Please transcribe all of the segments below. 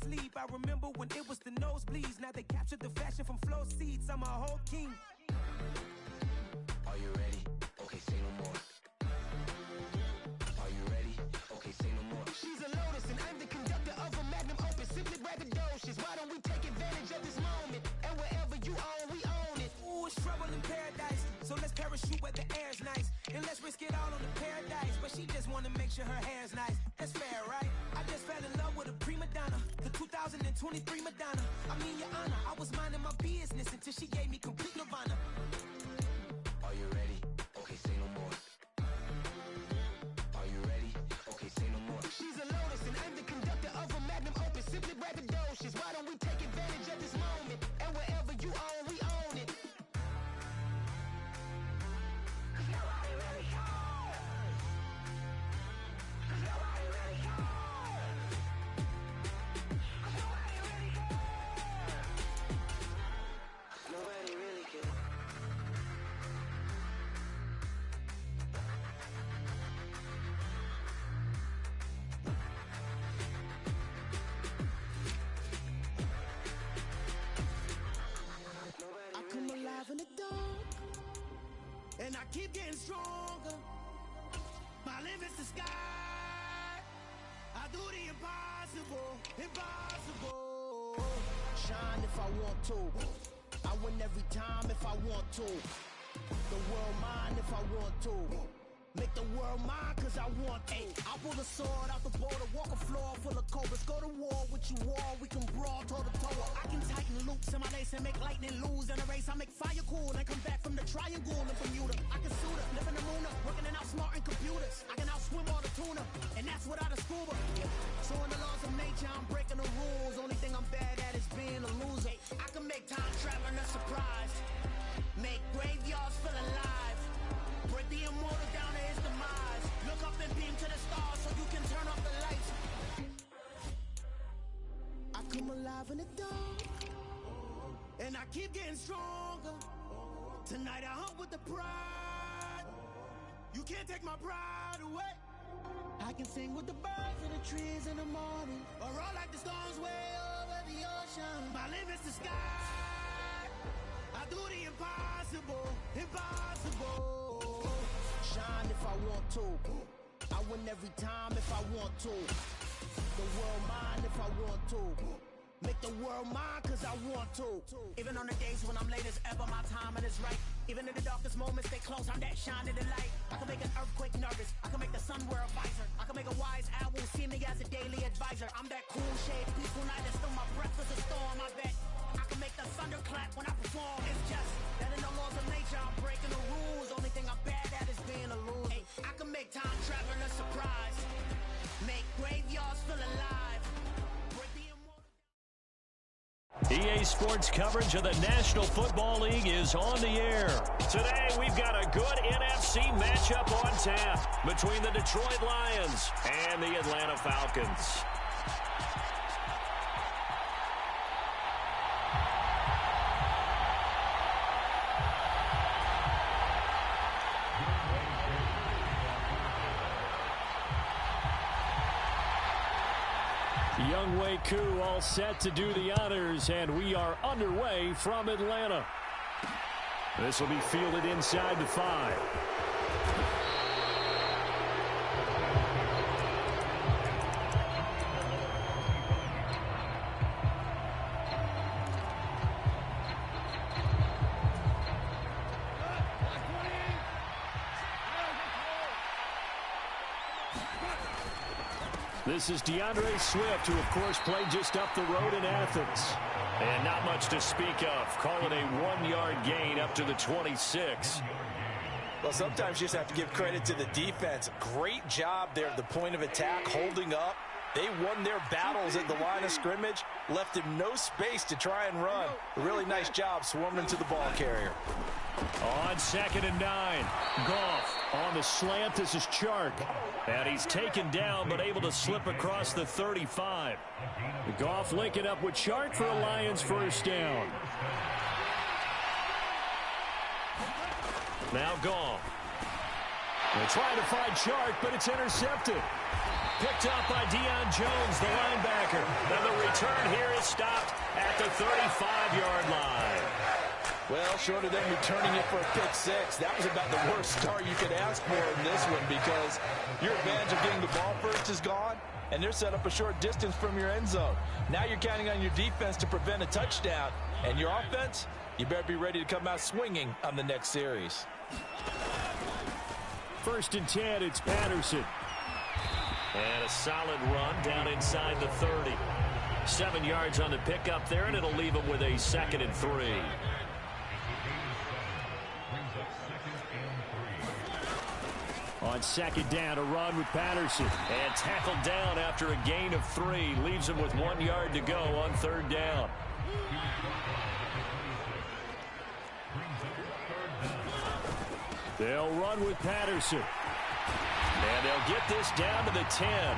sleep. I remember when it was the nosebleeds. Now they captured the fashion from flow seats. I'm a whole king. Are you ready? Okay, say no more. Are you ready? Okay, say no more. She's a lotus and I'm the conductor of a magnum opus. Simply braggadocious. Why don't we take advantage of this moment? And wherever you own, we own it. Ooh, it's trouble in paradise. So let's parachute where the air's nice. And let's risk it all on the paradise. But she just wanna make sure her hair's nice. That's fair, right? I just fell in love with a prima donna. The 2023 Madonna. I mean, your honor, I was minding my business until she gave me complete nirvana. Are you ready? Okay, say no more. Are you ready? Okay, say no more. She's a lotus and I'm the conductor of a magnum opus. Simply braggadocious. Why don't we take advantage of this moment? And wherever you own, we own it. Cause nobody really cares. Cause nobody really cares. Cause nobody really cares. Nobody really cares. I come alive in the dark, and I keep getting stronger. My limit's the sky. I do the impossible, impossible. Shine if I want to. I win every time if I want to. The world mine if I want to. Make the world mine cause I want to. I pull the sword out the border, walk a floor full of cobras. Go to war with you all, we can brawl toe to toe. I can tighten loops in my lace and make lightning lose in a race. I make fire cool and come back from the triangle in Bermuda. I can suit up, live in the moon up, working and outsmarting computers. I can outswim all the tuna, and that's without a scuba. So in the laws of nature, I'm breaking the rules. Only thing I'm bad at is being a loser. I can make time traveling a surprise, make graveyards feel alive. Break the immortal down to his demise. Look up and beam to the stars so you can turn off the lights. I come alive in the dark, and I keep getting stronger. Tonight I hunt with the pride. You can't take my pride away. I can sing with the birds and the trees in the morning, or roll like the storms way over the ocean. My limit's the sky. I do the impossible, impossible. Shine if I want to. I win every time if I want to. The world mine if I want to. Make the world mine cause I want to. Even on the days when I'm late as ever, my timing is right. Even in the darkest moments, stay close, I'm that shining the light. I can make an earthquake nervous, I can make the sun wear a visor. I can make a wise owl see me as a daily advisor. I'm that cool shade, peaceful night, and still my breath is a storm, I bet. I can make the thunder clap when I perform. It's just that in the laws of nature, I'm breaking the rules. Only thing I'm bad at is being a loser. I can make time traveling a surprise, make graveyards feel alive. EA Sports coverage of the National Football League is on the air. Today, we've got a good NFC matchup on tap between the Detroit Lions and the Atlanta Falcons. Younghoe Koo all set to do the honors, and we are underway from Atlanta. This will be fielded inside the 5. This is DeAndre Swift, who, of course, played just up the road in Athens. And not much to speak of. Call it a 1-yard gain up to the 26. Well, sometimes you just have to give credit to the defense. Great job there at the point of attack, holding up. They won their battles at the line of scrimmage, left him no space to try and run. A really nice job swarming to the ball carrier. On 2nd and 9, Goff on the slant. This is Chark. And he's taken down but able to slip across the 35. Goff linking up with Chark for a Lions first down. Now Goff. They're trying to find Chark, but it's intercepted. Picked up by Deion Jones, the linebacker. And the return here is stopped at the 35-yard line. Well, short of them returning it for a pick six, that was about the worst start you could ask for in this one because your advantage of getting the ball first is gone, and they're set up a short distance from your end zone. Now you're counting on your defense to prevent a touchdown, and your offense, you better be ready to come out swinging on the next series. 1st and 10, it's Patterson. And a solid run down inside the 30. 7 yards on the pickup there, and it'll leave him with a 2nd and 3. On 2nd down, a run with Patterson. And tackled down after a gain of 3. Leaves him with 1 yard to go on 3rd down. They'll run with Patterson. And they'll get this down to the 10.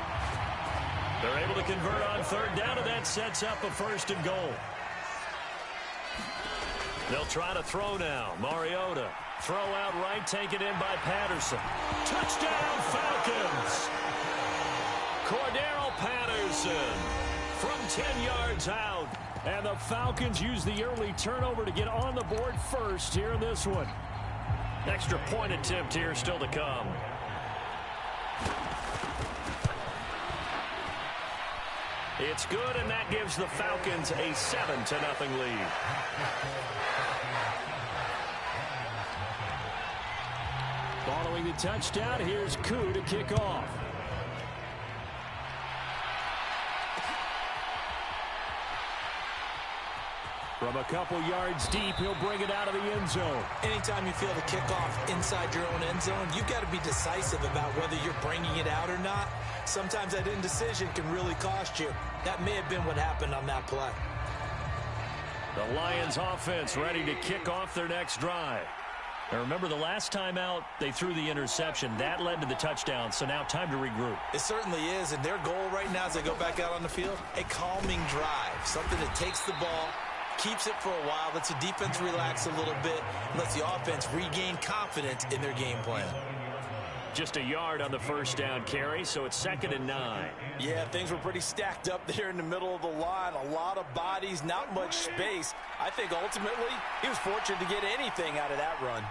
They're able to convert on 3rd down, and that sets up a 1st and goal. They'll try to throw now. Mariota. Throw out right, taken in by Patterson. Touchdown, Falcons! Cordero Patterson from 10 yards out. And the Falcons use the early turnover to get on the board first here in this one. Extra point attempt here still to come. It's good, and that gives the Falcons a 7-0 lead. Following the touchdown, here's Koo to kick off. From a couple yards deep, he'll bring it out of the end zone. Anytime you feel the kickoff inside your own end zone, you've got to be decisive about whether you're bringing it out or not. Sometimes that indecision can really cost you. That may have been what happened on that play. The Lions offense ready to kick off their next drive. Now remember, the last time out, they threw the interception. That led to the touchdown, so now time to regroup. It certainly is, and their goal right now as they go back out on the field, a calming drive, something that takes the ball, keeps it for a while, lets the defense relax a little bit, lets the offense regain confidence in their game plan. Just a yard on the 1st down carry, so it's 2nd and 9. Yeah, things were pretty stacked up there in the middle of the line. A lot of bodies, not much space. I think ultimately he was fortunate to get anything out of that run.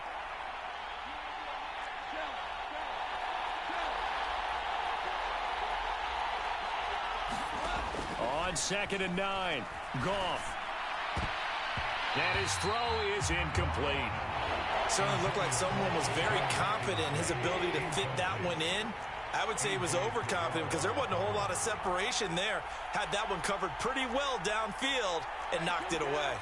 On 2nd and 9, Goff. And his throw is incomplete. Certainly looked like someone was very confident in his ability to fit that one in. I would say he was overconfident because there wasn't a whole lot of separation there. Had that one covered pretty well downfield and knocked it away.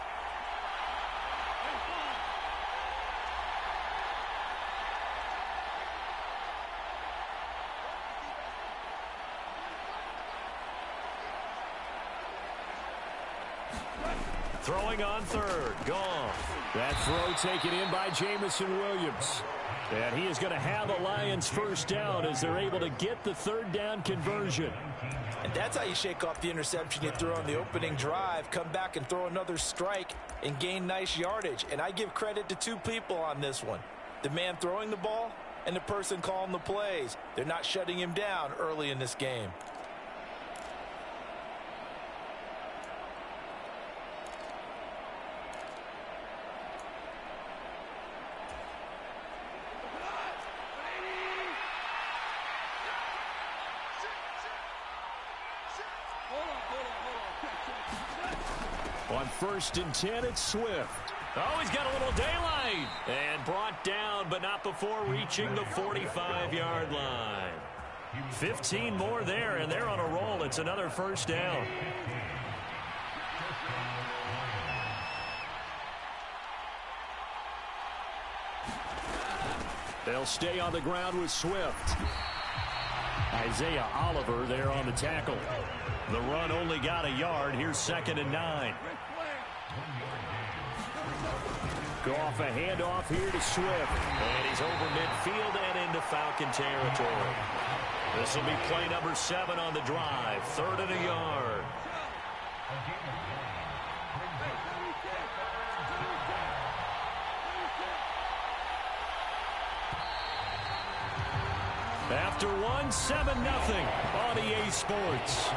Throwing on 3rd, Goff. That throw taken in by Jamison Williams. And he is going to have the Lions 1st down as they're able to get the 3rd down conversion. And that's how you shake off the interception you threw on the opening drive, come back and throw another strike and gain nice yardage. And I give credit to 2 people on this one. The man throwing the ball and the person calling the plays. They're not shutting him down early in this game. On 1st and 10, it's Swift. Oh, he's got a little daylight. And brought down, but not before reaching the 45-yard line. 15 more there, and they're on a roll. It's another 1st down. They'll stay on the ground with Swift. Isaiah Oliver there on the tackle. The run only got a yard. Here's 2nd and 9. Goff a handoff here to Swift. And he's over midfield and into Falcon territory. This will be play number 7 on the drive. 3rd and a yard. After one, 7-0 on EA Sports.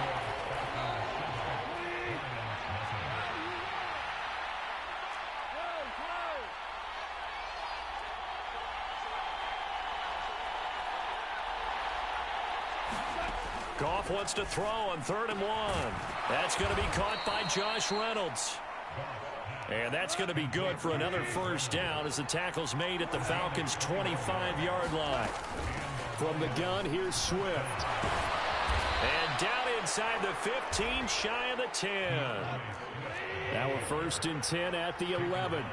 Goff wants to throw on 3rd and 1. That's going to be caught by Josh Reynolds. And that's going to be good for another first down as the tackle's made at the Falcons' 25-yard line. From the gun, here's Swift. And down inside the 15, shy of the 10. Now we're 1st and 10 at the 11.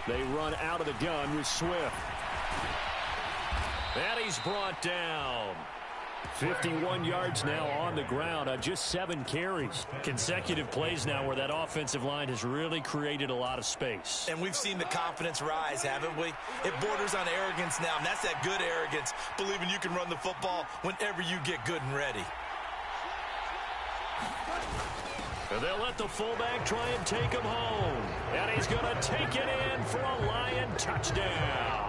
They run out of the gun with Swift. And he's brought down. 51 yards now on the ground on just 7 carries. Consecutive plays now where that offensive line has really created a lot of space. And we've seen the confidence rise, haven't we? It borders on arrogance now, and that's that good arrogance, believing you can run the football whenever you get good and ready. And they'll let the fullback try and take him home. And he's going to take it in for a Lion touchdown.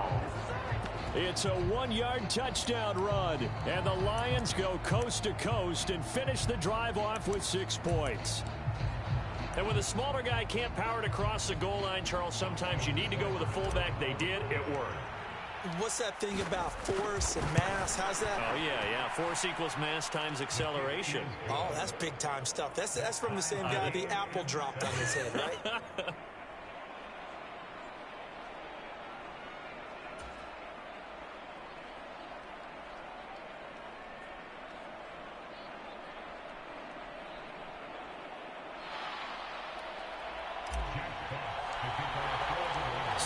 It's a 1-yard touchdown run, and the Lions go coast to coast and finish the drive off with 6 points. And when the smaller guy can't power it across the goal line, Charles, sometimes you need to go with a fullback. They did. It worked. What's that thing about force and mass? How's that? Oh, yeah. Force equals mass times acceleration. Oh, that's big-time stuff. That's from the same guy the apple dropped on his head, right?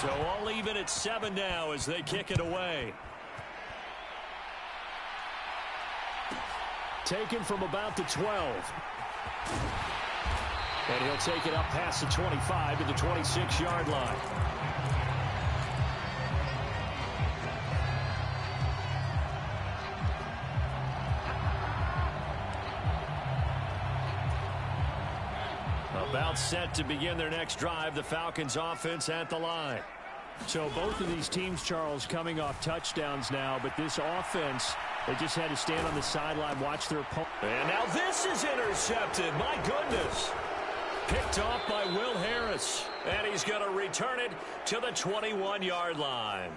So all even at 7 now as they kick it away. Taken from about the 12. And he'll take it up past the 25 to the 26-yard line. About set to begin their next drive, the Falcons offense at the line. So both of these teams, Charles, coming off touchdowns now, but this offense, they just had to stand on the sideline, watch their opponent. And now this is intercepted. My goodness. Picked off by Will Harris. And he's going to return it to the 21-yard line.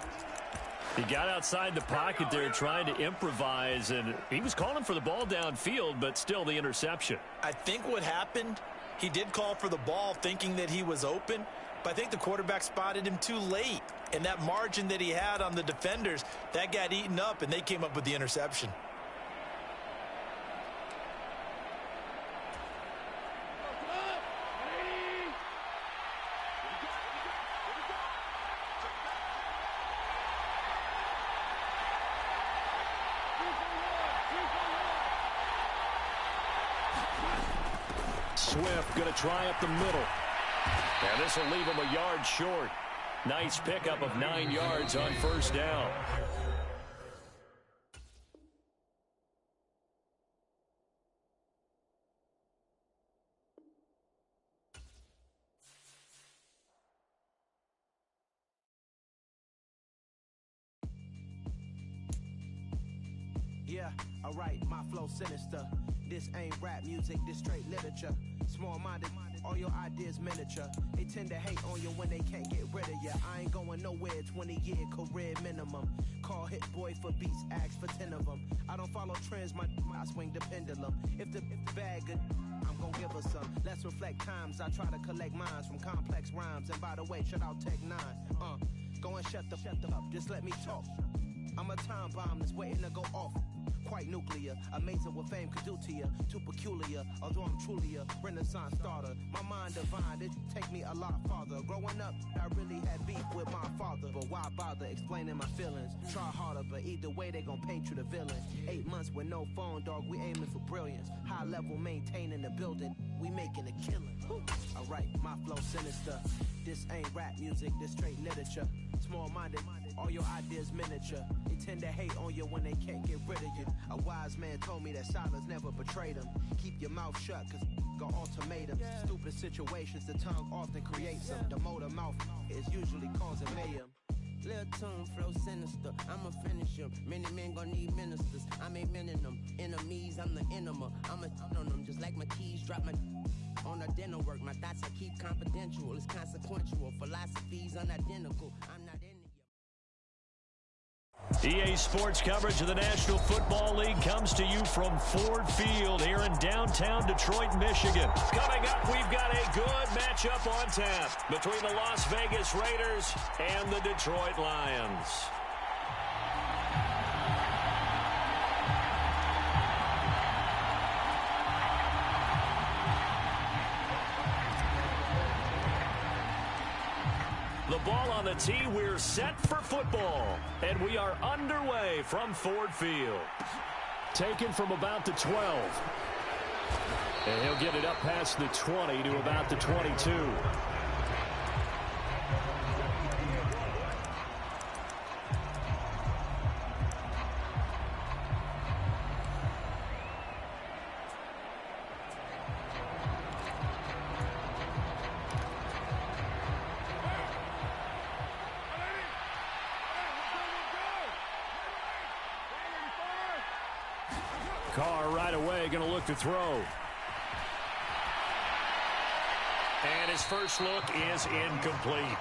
He got outside the pocket there trying to improvise, and he was calling for the ball downfield, but still the interception. I think what happened, he did call for the ball thinking that he was open, but I think the quarterback spotted him too late. And that margin that he had on the defenders, that got eaten up, and they came up with the interception. Swift going to try up the middle. And this will leave him a yard short. Nice pickup of 9 yards on first down. Yeah, alright, my flow sinister. This ain't rap music, this straight literature. Small-minded, all your ideas miniature. They tend to hate on you when they can't get rid of you. I ain't going nowhere, 20-year career minimum. Call hit boy for beats, ask for 10 of them. I don't follow trends, I swing the pendulum. If the bag good, I'm gonna give her some. Let's reflect times, I try to collect minds from complex rhymes. And by the way, shout out Tech 9. Go and shut the up, just let me talk. I'm a time bomb that's waiting to go off. Quite nuclear, amazing what fame could do to you. Too peculiar, although I'm truly a renaissance starter. My mind divine, it take me a lot farther. Growing up, I really had beef with my father. But why bother explaining my feelings? Try harder, but either way they gon' paint you the villain. 8 months with no phone, dog, we aiming for brilliance. High level maintaining the building, we making a killing. Alright, my flow sinister. This ain't rap music, this straight literature. Small-minded, all your ideas miniature. They tend to hate on you when they can't get rid of you. A wise man told me that silence never betrayed him. Keep your mouth shut, cause got ultimatums. Stupid situations, the tongue often creates them. The motor mouth is usually causing mayhem. Lil' tune, flow sinister, I'ma finish him. Many men gon' need ministers, I'm aiming them. Enemies, I'm the enema, I'ma on them. Just like my keys, drop my on the dinner work. My thoughts I keep confidential, it's consequential. Philosophies unidentical, I'm not in EA Sports coverage of the National Football League comes to you from Ford Field here in downtown Detroit, Michigan. Coming up, we've got a good matchup on tap between the Las Vegas Raiders and the Detroit Lions. The ball on the tee, we're set for football. And we are underway from Ford Field. Taken from about the 12. And he'll get it up past the 20 to about the 22. Carr right away going to look to throw. And his first look is incomplete.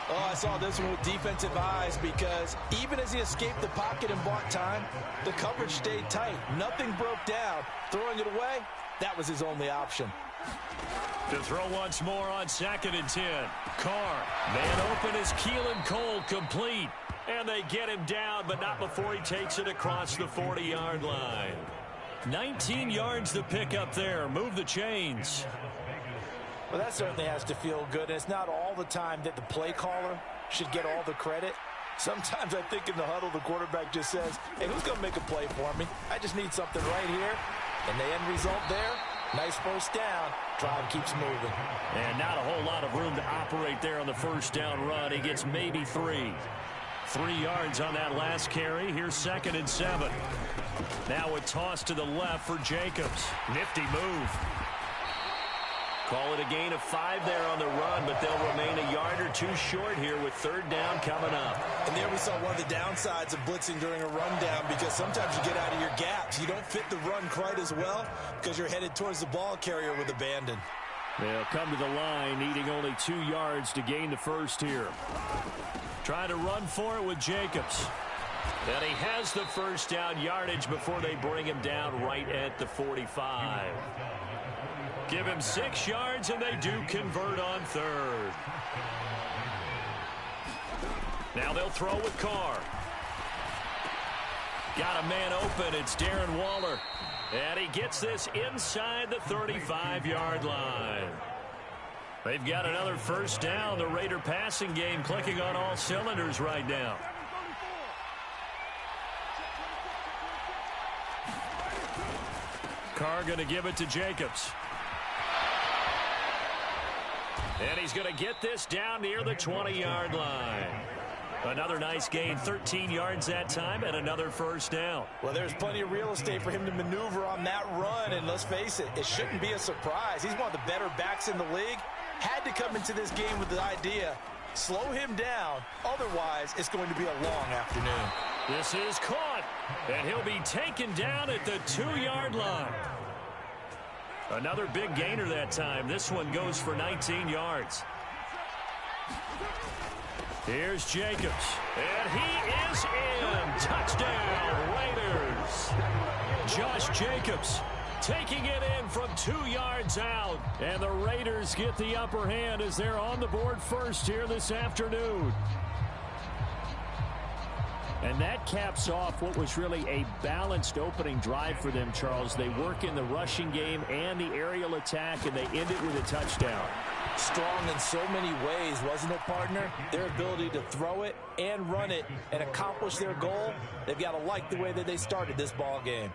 Oh, I saw this one with defensive eyes because even as he escaped the pocket and bought time, the coverage stayed tight. Nothing broke down. Throwing it away, that was his only option. To throw once more on 2nd and 10. Carr, man open is Keelan Cole, complete. And they get him down, but not before he takes it across the 40-yard line. 19 yards to pick up there. Move the chains. Well, that certainly has to feel good. And it's not all the time that the play caller should get all the credit. Sometimes I think in the huddle, the quarterback just says, hey, who's going to make a play for me? I just need something right here. And the end result there, nice first down. Drive keeps moving. And not a whole lot of room to operate there on the first down run. He gets maybe 3. 3 yards on that last carry. Here's 2nd and 7. Now a toss to the left for Jacobs. Nifty move. Call it a gain of 5 there on the run, but they'll remain a yard or 2 short here with 3rd down coming up. And there we saw one of the downsides of blitzing during a rundown because sometimes you get out of your gaps. You don't fit the run quite as well because you're headed towards the ball carrier with abandon. They'll come to the line, needing only 2 yards to gain the first here. Trying to run for it with Jacobs. And he has the first down yardage before they bring him down right at the 45. Give him 6 yards, and they do convert on 3rd. Now they'll throw with Carr. Got a man open. It's Darren Waller. And he gets this inside the 35-yard line. They've got another first down. The Raider passing game clicking on all cylinders right now. Carr going to give it to Jacobs. And he's going to get this down near the 20-yard line. Another nice gain, 13 yards that time, and another first down. Well, there's plenty of real estate for him to maneuver on that run, and let's face it, it shouldn't be a surprise. He's one of the better backs in the league. Had to come into this game with the idea, slow him down, otherwise it's going to be a long afternoon. This is caught, and he'll be taken down at the 2-yard line. Another big gainer that time. This one goes for 19 yards. Here's Jacobs, and he is in. Touchdown, Raiders. Josh Jacobs taking it in from 2 yards out. And the Raiders get the upper hand as they're on the board first here this afternoon. And that caps off what was really a balanced opening drive for them, Charles. They work in the rushing game and the aerial attack, and they end it with a touchdown. Strong in so many ways, wasn't it, partner? Their ability to throw it and run it and accomplish their goal, they've got to like the way that they started this ball game.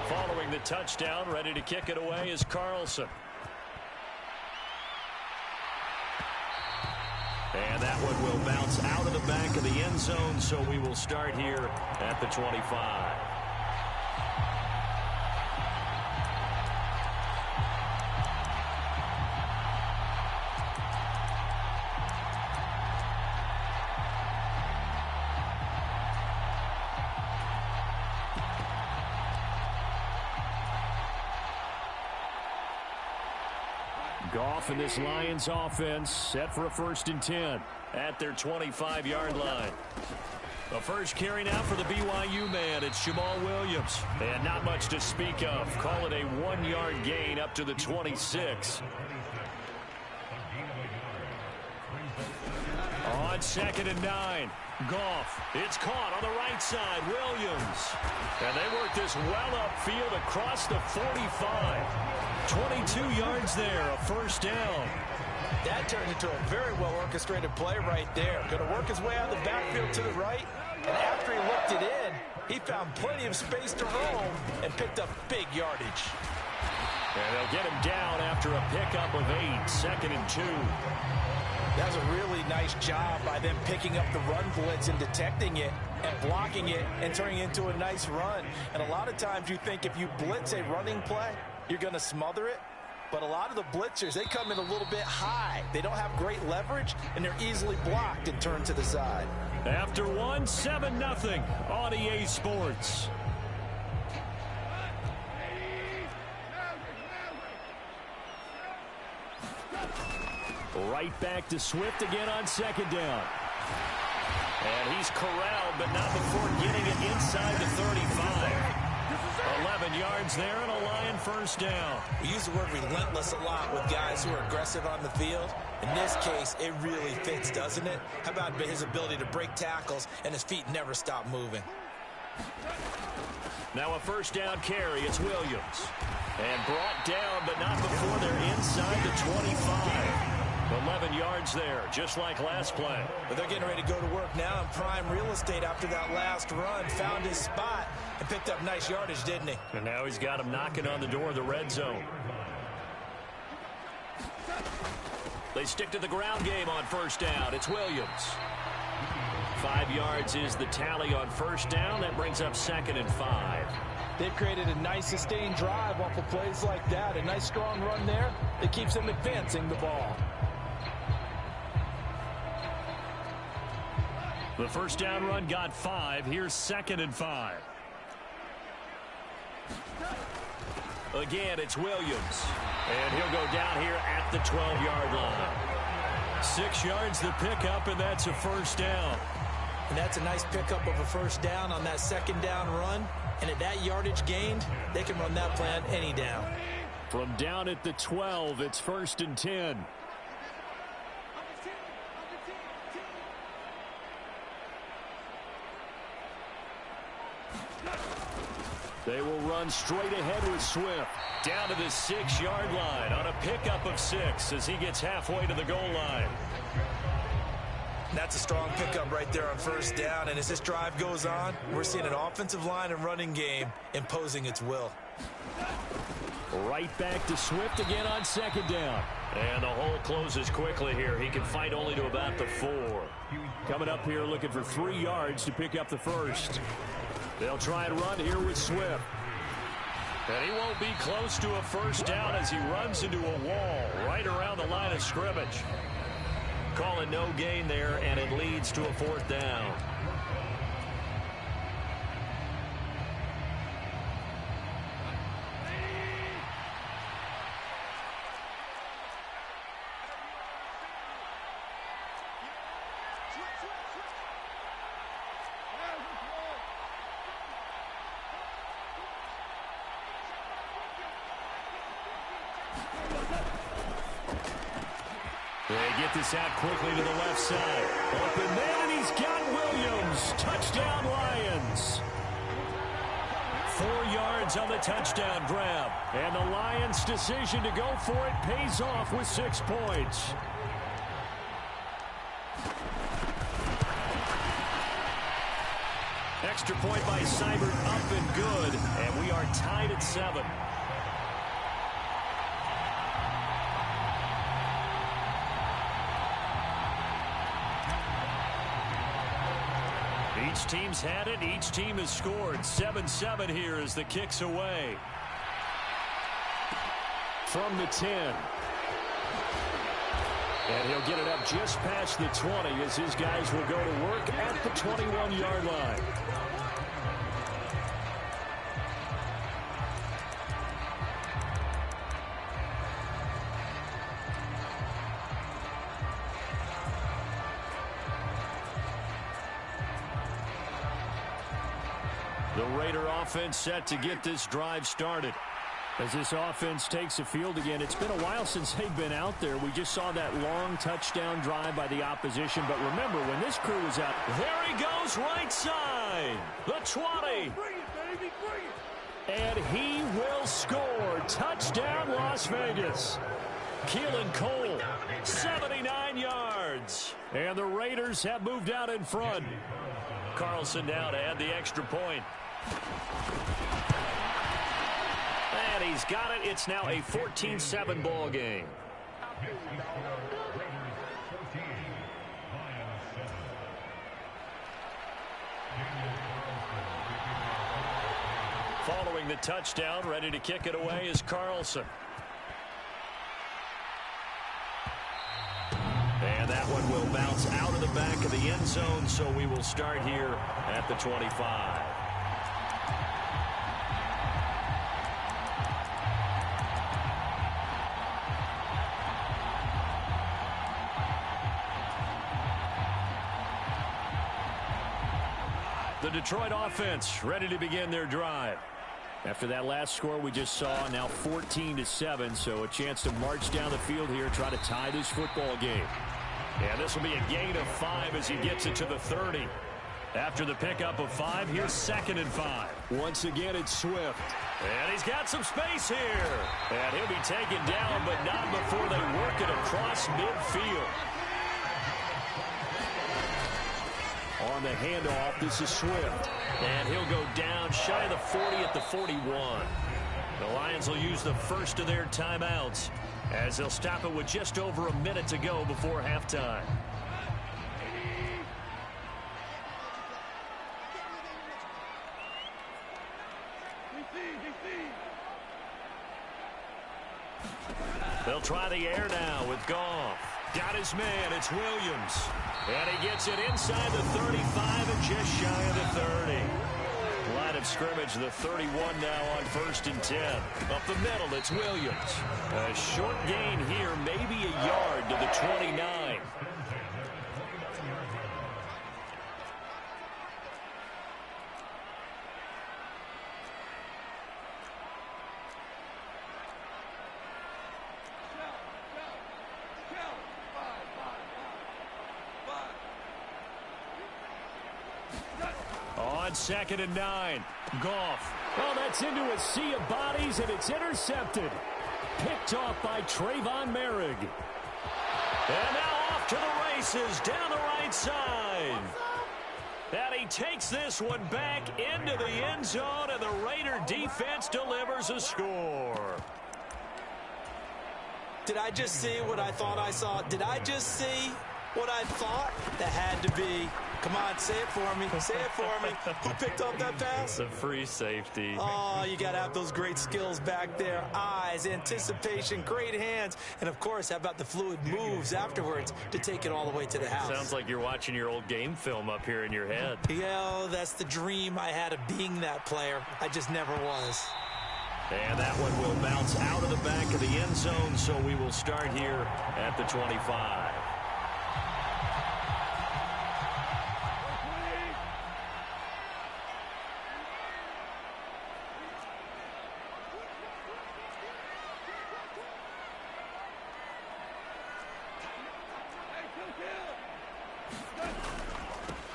Following the touchdown, ready to kick it away is Carlson. And that one will bounce out of the back of the end zone, so we will start here at the 25. Goff and this Lions offense set for a 1st and 10 at their 25-yard line. The first carry now for the BYU man. It's Jamal Williams. And not much to speak of. Call it a 1-yard gain up to the 26. On 2nd and 9. Goff. It's caught on the right side. Williams. And they work this well upfield across the 45. 22 yards there. A 1st down. That turned into a very well-orchestrated play right there. Going to work his way out of the backfield to the right. And after he looked it in, he found plenty of space to roam and picked up big yardage. And they'll get him down after a pickup of 8. 2nd and 2. That was a really nice job by them picking up the run blitz and detecting it and blocking it and turning it into a nice run. And a lot of times you think if you blitz a running play, you're going to smother it. But a lot of the blitzers, they come in a little bit high. They don't have great leverage, and they're easily blocked and turned to the side. After 1, 7-0 on EA Sports. Right back to Swift again on 2nd down. And he's corralled, but not before getting it inside the 35. 11 yards there and a Lion 1st down. We use the word relentless a lot with guys who are aggressive on the field. In this case, it really fits, doesn't it? How about his ability to break tackles and his feet never stop moving? Now a 1st down carry. It's Williams. And brought down, but not before they're inside the 25. 11 yards there, just like last play. But they're getting ready to go to work now in prime real estate after that last run. Found his spot and picked up nice yardage, didn't he? And now he's got him knocking on the door of the red zone. They stick to the ground game on 1st down. It's Williams. 5 yards is the tally on 1st down. That brings up 2nd and 5. They've created a nice sustained drive off of plays like that. A nice strong run there that keeps them advancing the ball. The 1st down run got 5. Here's 2nd and 5. Again, it's Williams. And he'll go down here at the 12-yard line. 6 yards the pickup, and that's a 1st down. And that's a nice pickup of a 1st down on that 2nd down run. And at that yardage gained, they can run that play on any down. From down at the 12, it's 1st and 10. They will run straight ahead with Swift. Down to the 6-yard line on a pickup of 6 as he gets halfway to the goal line. That's a strong pickup right there on 1st down. And as this drive goes on, we're seeing an offensive line and running game imposing its will. Right back to Swift again on 2nd down. And the hole closes quickly here. He can fight only to about the 4. Coming up here looking for 3 yards to pick up the 1st. They'll try and run here with Swift. And he won't be close to a 1st down as he runs into a wall right around the line of scrimmage. Call it no gain there, and it leads to a 4th down. They get this out quickly to the left side. Open man, and he's got Williams. Touchdown, Lions. 4 yards on the touchdown grab. And the Lions' decision to go for it pays off with 6 points. Extra point by Seibert, up and good. And we are tied at 7. Each team's had it. Each team has scored. 7-7 here as the kick's away. From the 10. And he'll get it up just past the 20 as his guys will go to work at the 21-yard line. The Raider offense set to get this drive started. As this offense takes the field again, it's been a while since they've been out there. We just saw that long touchdown drive by the opposition. But remember, when this crew was out, there he goes right side. The 20. And he will score. Touchdown, Las Vegas. Keelan Cole, 79 yards. And the Raiders have moved out in front. Carlson now to add the extra point. And he's got it. It's now a 14-7 ball game. Following the touchdown, ready to kick it away is Carlson. And that one will bounce out of the back of the end zone, so we will start here at the 25. The Detroit offense ready to begin their drive. After that last score we just saw, now 14-7, so a chance to march down the field here, try to tie this football game. And this will be a gain of 5 as he gets it to the 30. After the pickup of 5, here's 2nd and 5. Once again, it's Swift. And he's got some space here. And he'll be taken down, but not before they work it across midfield. On the handoff, this is Swift. And he'll go down shy of the 40 at the 41. The Lions will use the first of their timeouts as they'll stop it with just over a minute to go before halftime. They'll try the air now with Goff. Got his man, it's Williams. And he gets it inside the 35 and just shy of the 30. Line of scrimmage, the 31 now on 1st and 10. Up the middle, it's Williams. A short gain here, maybe a yard to the 29. On 2nd and 9, Goff. Oh, that's into a sea of bodies, and it's intercepted. Picked off by Trayvon Merrick. And now off to the races down the right side. And he takes this one back into the end zone, and the Raider defense delivers a score. Did I just see what I thought I saw? Did I just see what I thought? That had to be. Come on, say it for me. Say it for me. Who picked up that pass? The free safety. Oh, you got to have those great skills back there. Eyes, anticipation, great hands. And, of course, how about the fluid moves afterwards to take it all the way to the house? Sounds like you're watching your old game film up here in your head. Yeah, that's the dream I had of being that player. I just never was. And that one will bounce out of the back of the end zone, so we will start here at the 25.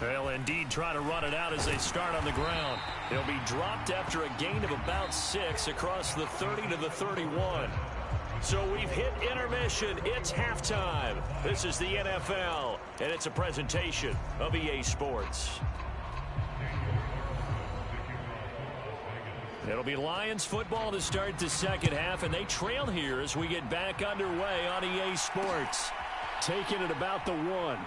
They'll indeed try to run it out as they start on the ground. They'll be dropped after a gain of about 6 across the 30 to the 31. So we've hit intermission. It's halftime. This is the NFL, and it's a presentation of EA Sports. It'll be Lions football to start the second half, and they trail here as we get back underway on EA Sports. Taking it about the 1.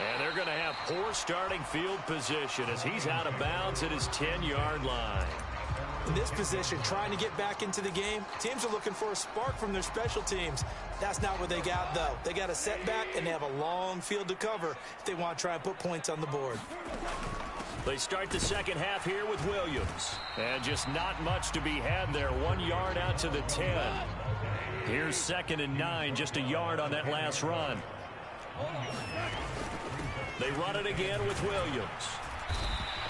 And they're going to have poor starting field position as he's out of bounds at his 10-yard line. In this position, trying to get back into the game, teams are looking for a spark from their special teams. That's not what they got, though. They got a setback, and they have a long field to cover if they want to try and put points on the board. They start the second half here with Williams. And just not much to be had there. 1 yard out to the 10. Here's 2nd and 9, just a yard on that last run. They run it again with Williams.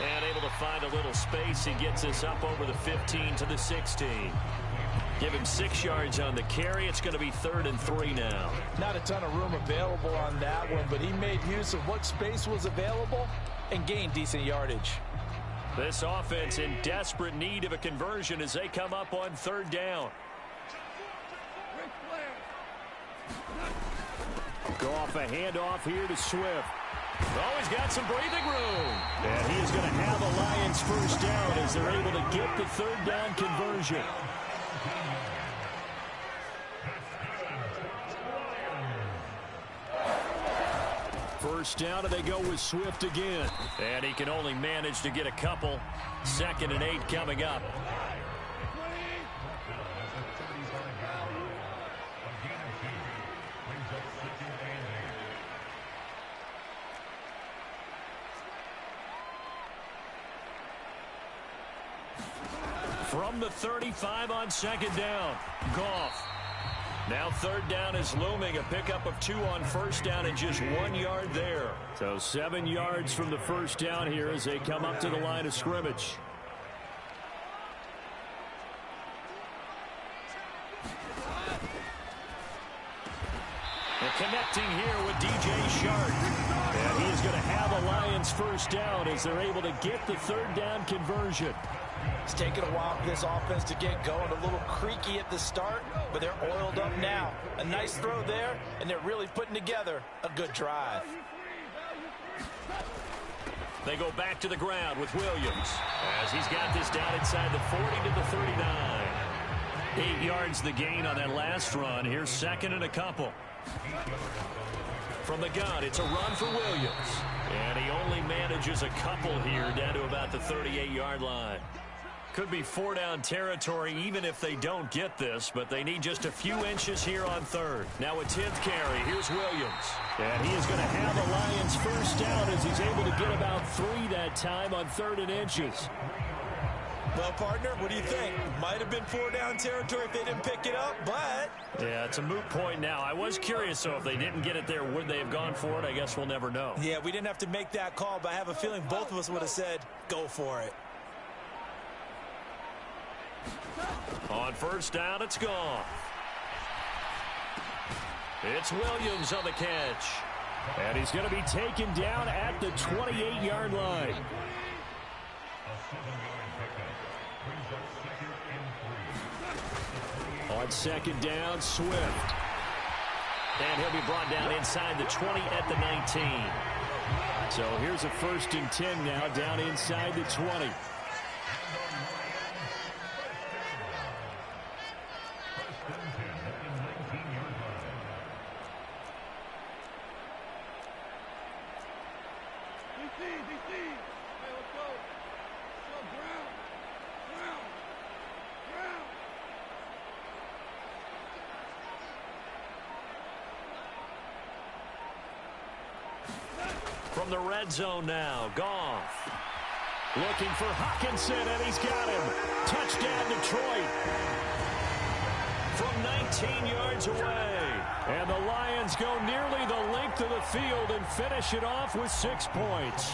And able to find a little space. He gets us up over the 15 to the 16. Give him 6 yards on the carry. It's going to be 3rd and 3 now. Not a ton of room available on that one, but he made use of what space was available and gained decent yardage. This offense in desperate need of a conversion as they come up on 3rd down. Goff a handoff here to Swift. Oh, he's got some breathing room. And he is going to have a Lions first down as they're able to get the 3rd down conversion. First down, and they go with Swift again. And he can only manage to get a couple. 2nd and 8 coming up. From the 35 on 2nd down, Goff. Now 3rd down is looming. A pickup of 2 on 1st down and just 1 yard there. So 7 yards from the first down here as they come up to the line of scrimmage. And connecting here with DJ Shark. And he is going to have a Lions first down as they're able to get the 3rd down conversion. It's taken a while for this offense to get going. A little creaky at the start, but they're oiled up now. A nice throw there, and they're really putting together a good drive. They go back to the ground with Williams as he's got this down inside the 40 to the 39. 8 yards the gain on that last run. Here's 2nd and a couple. From the gun, it's a run for Williams. And he only manages a couple here down to about the 38-yard line. Could be 4-down territory even if they don't get this, but they need just a few inches here on 3rd. Now a 10th carry. Here's Williams. And he is going to have the Lions first down as he's able to get about 3 that time on 3rd and inches. Well, partner, what do you think? Might have been 4-down territory if they didn't pick it up, but... Yeah, it's a moot point now. I was curious, so if they didn't get it there, would they have gone for it? I guess we'll never know. Yeah, we didn't have to make that call, but I have a feeling both of us would have said, go for it. On first down, it's gone. It's Williams on the catch. And he's going to be taken down at the 28-yard line. On 2nd down, Swift. And he'll be brought down inside the 20 at the 19. So here's a 1st and 10 now down inside the 20. From the red zone now, Goff. Looking for Hockenson, and he's got him. Touchdown, Detroit. From 19 yards away. And the Lions go nearly the length of the field and finish it off with 6 points.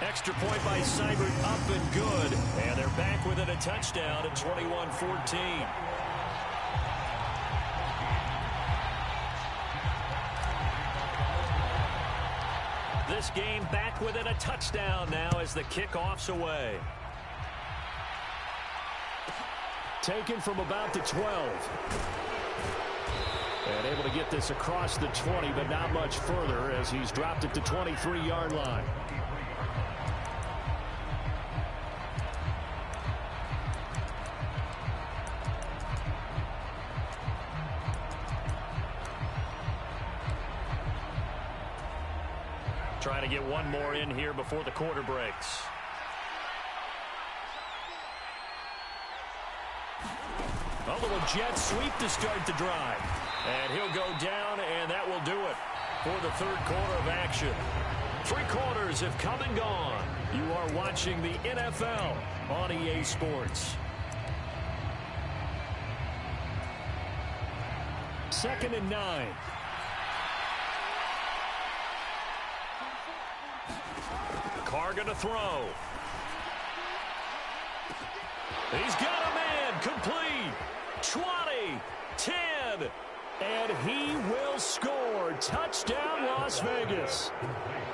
Extra point by Seibert, up and good. And they're back within a touchdown at 21-14. This game back within a touchdown now as the kickoff's away. Taken from about the 12. And able to get this across the 20, but not much further as he's dropped it to 23-yard line. Trying to get one more in here before the quarter breaks. A little jet sweep to start the drive. And he'll go down, and that will do it for the 3rd quarter of action. 3 quarters have come and gone. You are watching the NFL on EA Sports. 2nd and 9. Carr going to throw. He's got a man. Complete. 20, 10, and he will score. Touchdown, Las Vegas.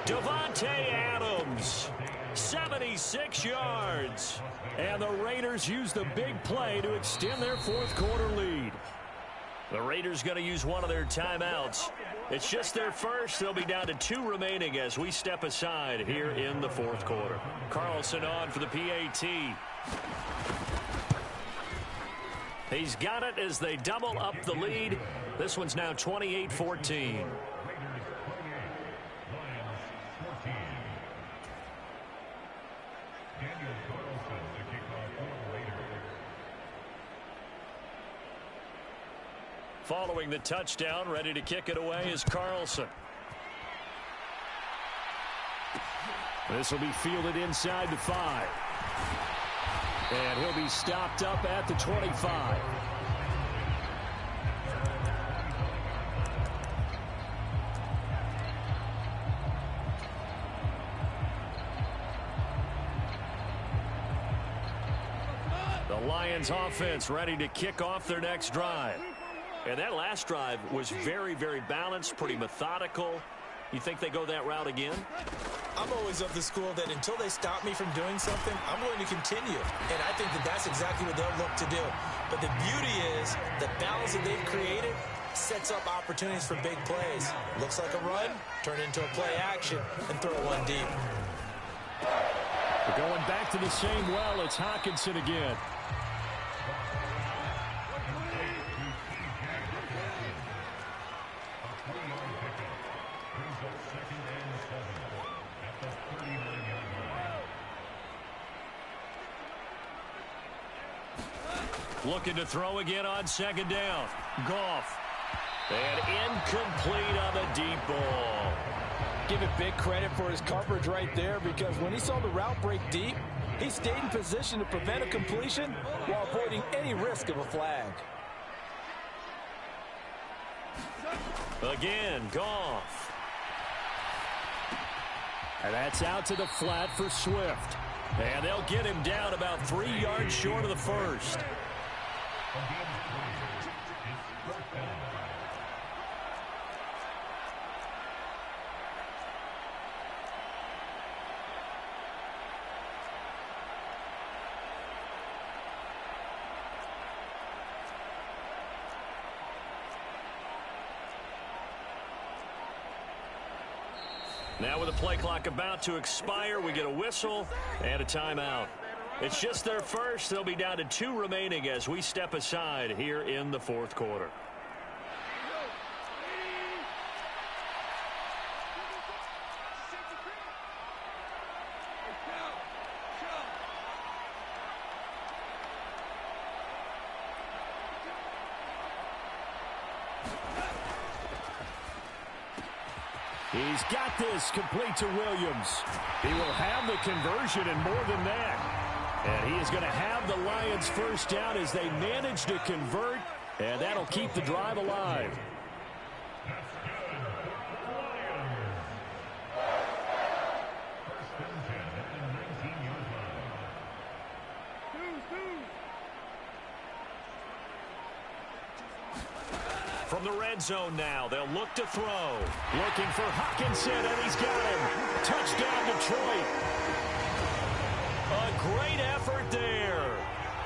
Davante Adams, 76 yards. And the Raiders use the big play to extend their fourth quarter lead. The Raiders going to use one of their timeouts. It's just their first. They'll be down to 2 remaining as we step aside here in the fourth quarter. Carlson on for the PAT. He's got it as they double up the lead. This one's now 28-14. Following the touchdown, ready to kick it away is Carlson. This will be fielded inside the 5. And he'll be stopped up at the 25. The Lions offense ready to kick off their next drive. And that last drive was very, very balanced, pretty methodical. You think they go that route again? I'm always of the school that until they stop me from doing something, I'm going to continue. And I think that that's exactly what they'll look to do. But the beauty is the balance that they've created sets up opportunities for big plays. Looks like a run, turn into a play action, and throw one deep. We're going back to the same well. It's Hockenson again. Looking to throw again on 2nd down. Goff. And incomplete on the deep ball. Give it big credit for his coverage right there, because when he saw the route break deep, he stayed in position to prevent a completion while avoiding any risk of a flag. Again, Goff. And that's out to the flat for Swift. And they'll get him down about 3 yards short of the first. Now with the play clock about to expire, we get a whistle and a timeout. It's just their first. They'll be down to 2 remaining as we step aside here in the fourth quarter. He's got this complete to Williams. He will have the conversion and more than that. And he is going to have the Lions first down as they manage to convert, and that'll keep the drive alive. From the red zone now, they'll look to throw. Looking for Hockenson, and he's got him. Touchdown, Detroit. A great effort there.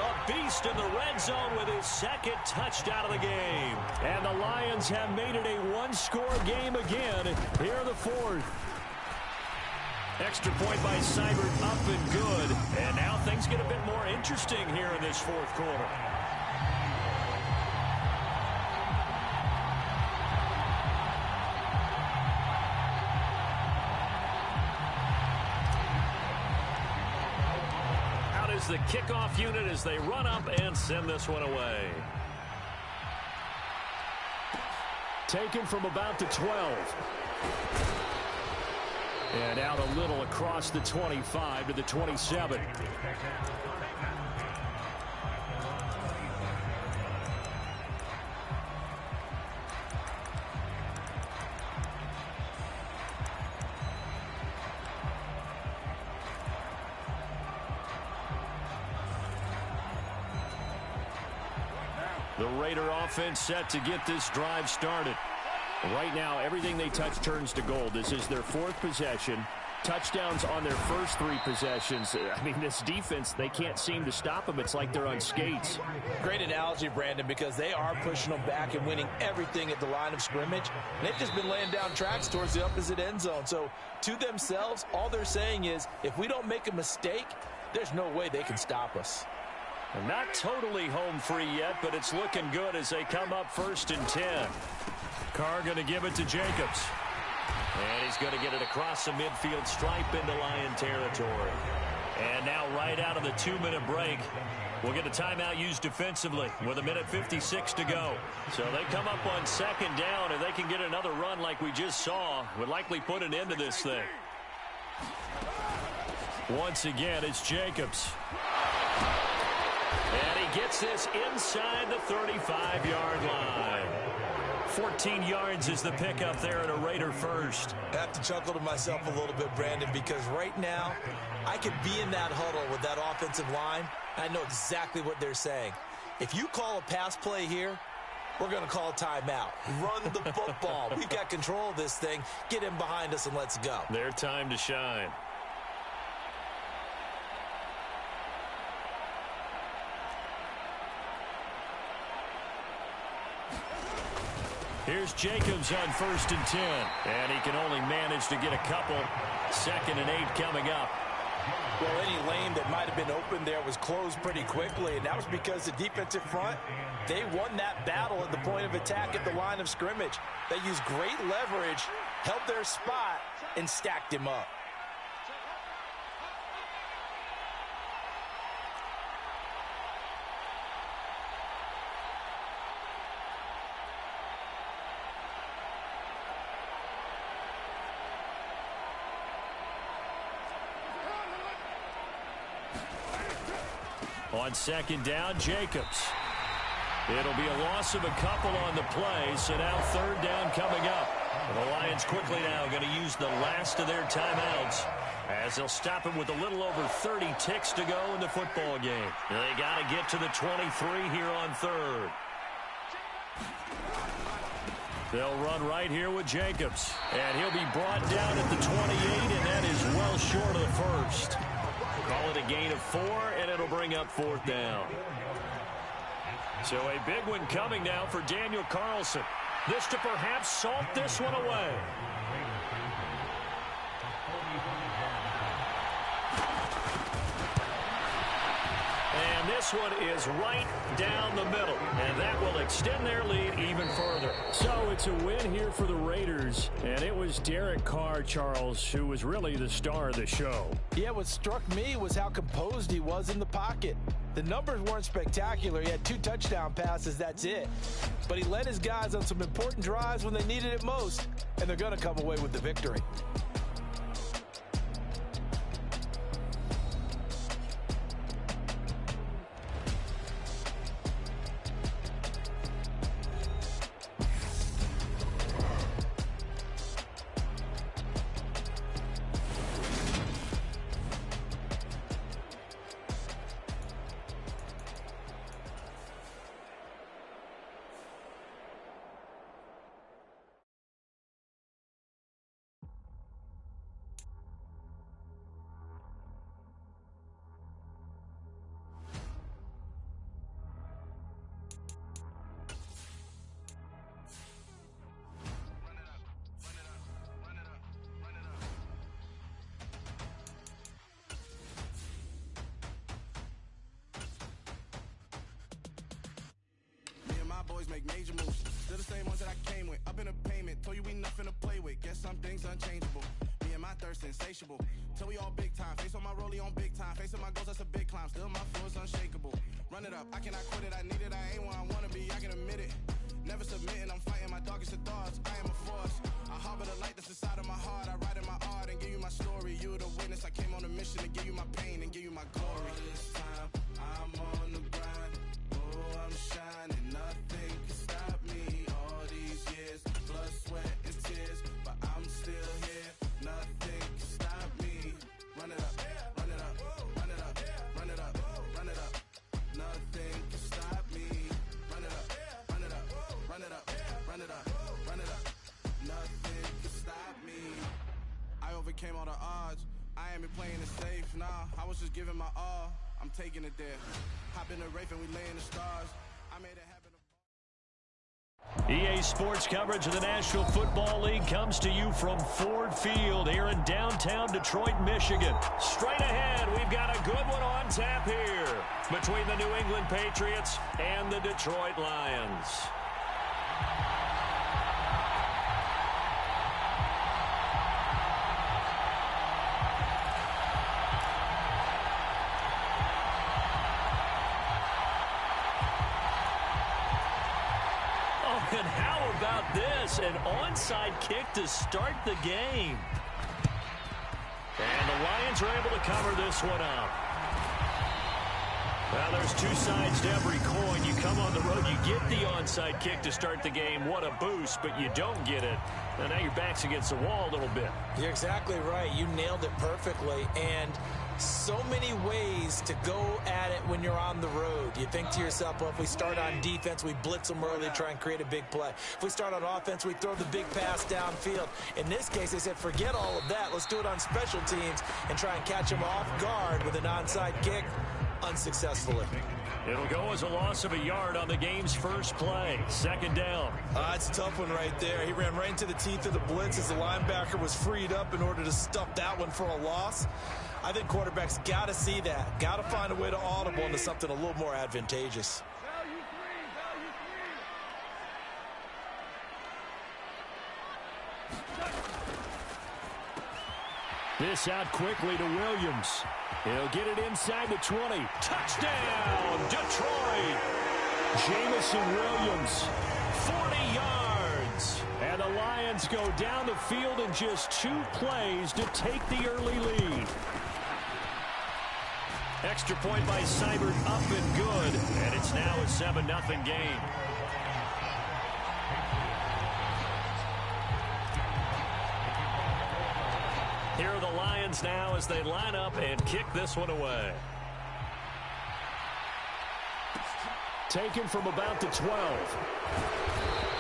A beast in the red zone with his 2nd touchdown of the game. And the Lions have made it a 1-score game again here in the 4th. Extra point by Seibert, up and good. And now things get a bit more interesting here in this 4th quarter. The kickoff unit as they run up and send this one away. Taken from about the 12. And out a little across the 25 to the 27. The Raider offense set to get this drive started. Right now, everything they touch turns to gold. This is their 4th possession. Touchdowns on their first 3 possessions. I mean, this defense, they can't seem to stop them. It's like they're on skates. Great analogy, Brandon, because they are pushing them back and winning everything at the line of scrimmage. They've just been laying down tracks towards the opposite end zone. So to themselves, all they're saying is, if we don't make a mistake, there's no way they can stop us. And not totally home free yet, but it's looking good as they come up 1st and 10. Carr going to give it to Jacobs. And he's going to get it across the midfield stripe into Lion territory. And now right out of the 2-minute break, we'll get a timeout used defensively with 1:56 to go. So they come up on 2nd down, and they can get another run like we just saw. Would likely put an end to this thing. Once again, it's Jacobs. And he gets this inside the 35-yard line. 14 yards is the pickup there at a Raider first. I have to chuckle to myself a little bit, Brandon, because right now I could be in that huddle with that offensive line. I know exactly what they're saying. If you call a pass play here, we're going to call a timeout. Run the football. We've got control of this thing. Get in behind us and let's go. Their time to shine. Here's Jacobs on 1st and 10. And he can only manage to get a couple. 2nd and 8 coming up. Well, any lane that might have been open there was closed pretty quickly, and that was because the defensive front, they won that battle at the point of attack at the line of scrimmage. They used great leverage, held their spot, and stacked him up. On 2nd down, Jacobs. It'll be a loss of a couple on the play, so now 3rd down coming up. The Lions quickly now going to use the last of their timeouts as they'll stop him with a little over 30 ticks to go in the football game. They got to get to the 23 here on 3rd. They'll run right here with Jacobs, and he'll be brought down at the 28, and that is well short of the 1st. Call it a gain of 4, and it'll bring up 4th down. So a big one coming now for Daniel Carlson. This to perhaps salt this one away. And this one is right down the middle, and that will extend their lead even further. So it's a win here for the Raiders, and it was Derek Carr, Charles, who was really the star of the show. Yeah, what struck me was how composed he was in the pocket. The numbers weren't spectacular. He had 2 touchdown passes, that's it. But he led his guys on some important drives when they needed it most, and they're going to come away with the victory. Boys make major moves. They're the same ones that I came with. Up in a payment. Told you we nothing to play with. Guess some things unchangeable. Me and my thirst insatiable. Till we all big time. Face on my rollie on big time. Facing my goals, that's a big climb. Still my flow is unshakable. Run it up. I cannot quit it. I need it. I ain't where I wanna be. I can admit it. Never submitting. I'm fighting my darkest of thoughts. I am a force. I harbor the light that's inside of my heart. I write in my art and give you my story. You the witness. I came on a mission to give you my pain and give you my glory. All this time, I'm on the grind. Oh, I'm shining. Nothing can stop me. All these years, blood, sweat, and tears, but I'm still here. Nothing can stop me. Run it up, run it up, run it up, run it up, run it up. Nothing can stop me. Run it up, overcame all the odds. I ain't been playing it safe, nah. I was just giving my all. I'm taking it there. Hop in the Wraith and we lay in the stars. I made it happen. EA Sports coverage of the National Football League comes to you from Ford Field here in downtown Detroit, Michigan. Straight ahead, we've got a good one on tap here between the New England Patriots and the Detroit Lions. And how about this? An onside kick to start the game. And the Lions are able to cover this one up. Well, there's two sides to every coin. You come on the road, you get the onside kick to start the game. What a boost, but you don't get it. And now your back's against the wall a little bit. You're exactly right. You nailed it perfectly. And so many ways to go at it when you're on the road. You think to yourself, well, if we start on defense, we blitz them early, try and create a big play. If we start on offense, we throw the big pass downfield. In this case, they said, forget all of that. Let's do it on special teams and try and catch them off guard with an onside kick unsuccessfully. It'll go as a loss of a yard on the game's first play. Second down. It's a tough one right there. He ran right into the teeth of the blitz as the linebacker was freed up in order to stuff that one for a loss. I think quarterbacks got to see that. Got to find a way to audible into something a little more advantageous. This out quickly to Williams. He'll get it inside the 20. Touchdown, Detroit! Jamison Williams, 40 yards. And the Lions go down the field in just 2 plays to take the early lead. Extra point by Seibert up and good. And it's now a 7-0 game. Here are the Lions now as they line up and kick this one away. Taken from about the 12.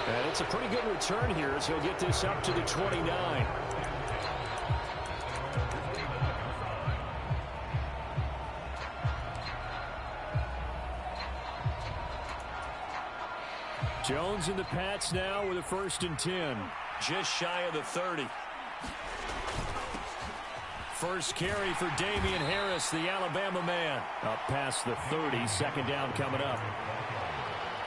And it's a pretty good return here as he'll get this up to the 29. Jones and the Pats now with a 1st and 10. Just shy of the 30. First carry for Damian Harris, the Alabama man. Up past the 30, second down coming up.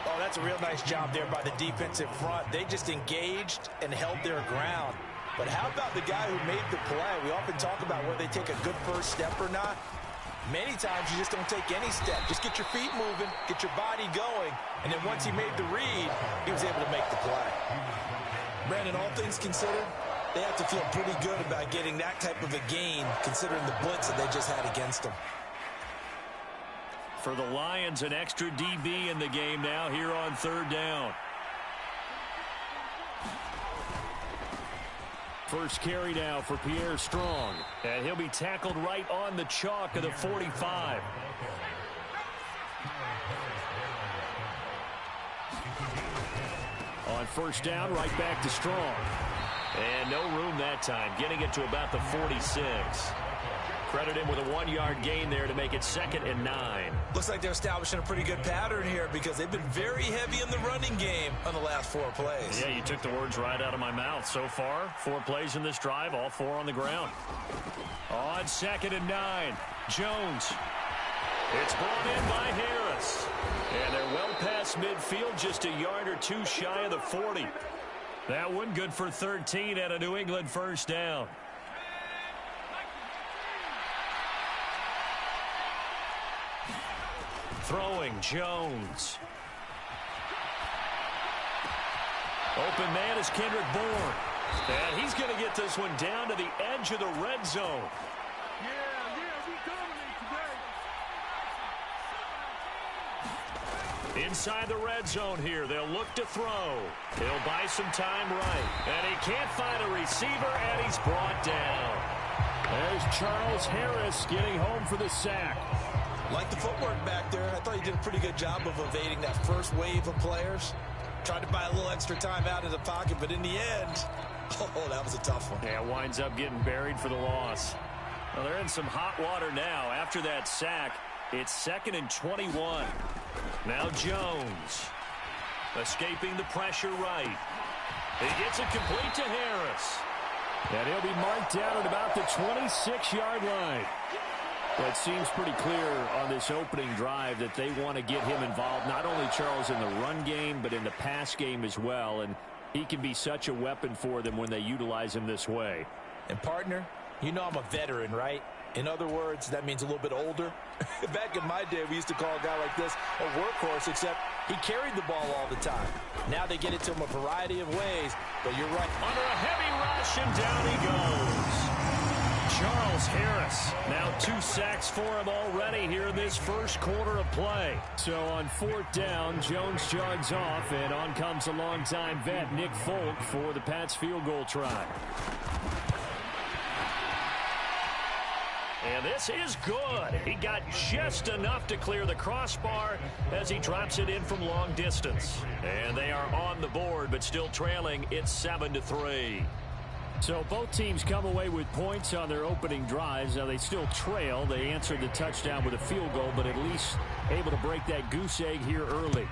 Oh, that's a real nice job there by the defensive front. They just engaged and held their ground. But how about the guy who made the play? We often talk about whether they take a good first step or not. Many times you just don't take any step. Just get your feet moving, get your body going, and then once he made the read, he was able to make the play. Brandon, all things considered, they have to feel pretty good about getting that type of a gain, considering the blitz that they just had against them. For the Lions, an extra DB in the game now here on 3rd down. First carry now for Pierre Strong. And he'll be tackled right on the chalk of the 45. On 1st down, right back to Strong. And no room that time, getting it to about the 46. Credit him with a 1-yard gain there to make it 2nd and 9. Looks like they're establishing a pretty good pattern here because they've been very heavy in the running game on the last 4 plays. Yeah, you took the words right out of my mouth. So far, 4 plays in this drive, all 4 on the ground. On 2nd and 9, Jones. It's brought in by Harris. And they're well past midfield, just a yard or 2 shy of the 40. That one good for 13 at a New England 1st down. Throwing, Jones. Open man is Kendrick Bourne. And he's going to get this one down to the edge of the red zone. Inside the red zone here. They'll look to throw. He'll buy some time right. And he can't find a receiver, and he's brought down. There's Charles Harris getting home for the sack. Like the footwork back there, I thought he did a pretty good job of evading that first wave of players. Tried to buy a little extra time out of the pocket, but in the end, Oh, that was a tough one. Yeah, winds up getting buried for the loss. Well, they're in some hot water now. After that sack, it's 2nd and 21. Now Jones escaping the pressure right. He gets it complete to Harris. And he'll be marked down at about the 26-yard line. Well, it seems pretty clear on this opening drive that they want to get him involved, not only, Charles, in the run game, but in the pass game as well. And he can be such a weapon for them when they utilize him this way. And, partner, you know I'm a veteran, right? In other words, that means a little bit older. Back in my day, we used to call a guy like this a workhorse, except he carried the ball all the time. Now they get it to him a variety of ways, but you're right. Under a heavy rush, and down he goes. Charles Harris, now 2 sacks for him already here in this first quarter of play. So on 4th down, Jones jogs off, and on comes a longtime vet, Nick Folk, for the Pats field goal try. And this is good. He got just enough to clear the crossbar as he drops it in from long distance. And they are on the board, but still trailing. It's 7-3. So both teams come away with points on their opening drives. Now they still trail. They answered the touchdown with a field goal, but at least able to break that goose egg here early.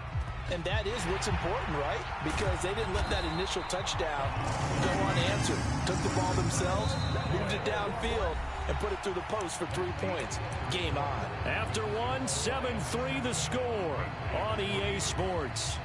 And that is what's important, right? Because they didn't let that initial touchdown go unanswered. Took the ball themselves, moved it downfield, and put it through the post for 3 points. Game on. After one, 7-3 the score on EA Sports.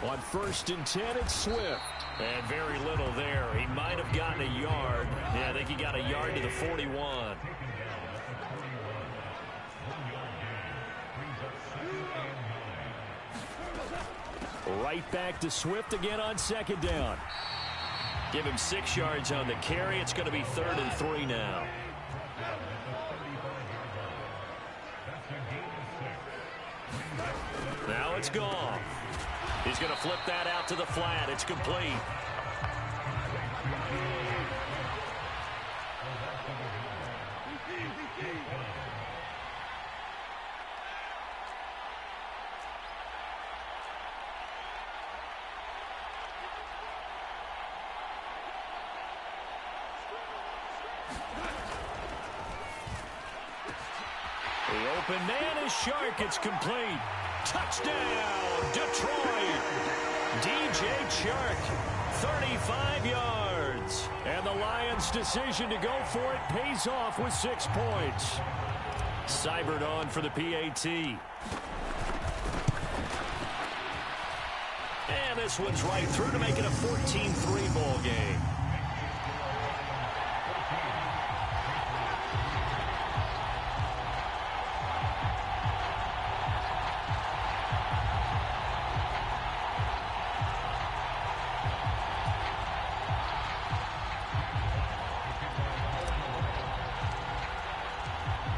On 1st and 10, it's Swift. And very little there. He might have gotten a yard. Yeah, I think he got a yard to the 41. Right back to Swift again on 2nd down. Give him 6 yards on the carry. It's going to be 3rd and 3 now. Now it's Goff. He's going to flip that out to the flat. It's complete. The open man is Shark. It's complete. Touchdown, Detroit. DJ Chark, 35 yards. And the Lions' decision to go for it pays off with 6 points. Seibert on for the PAT. And this one's right through to make it a 14-3 ball game.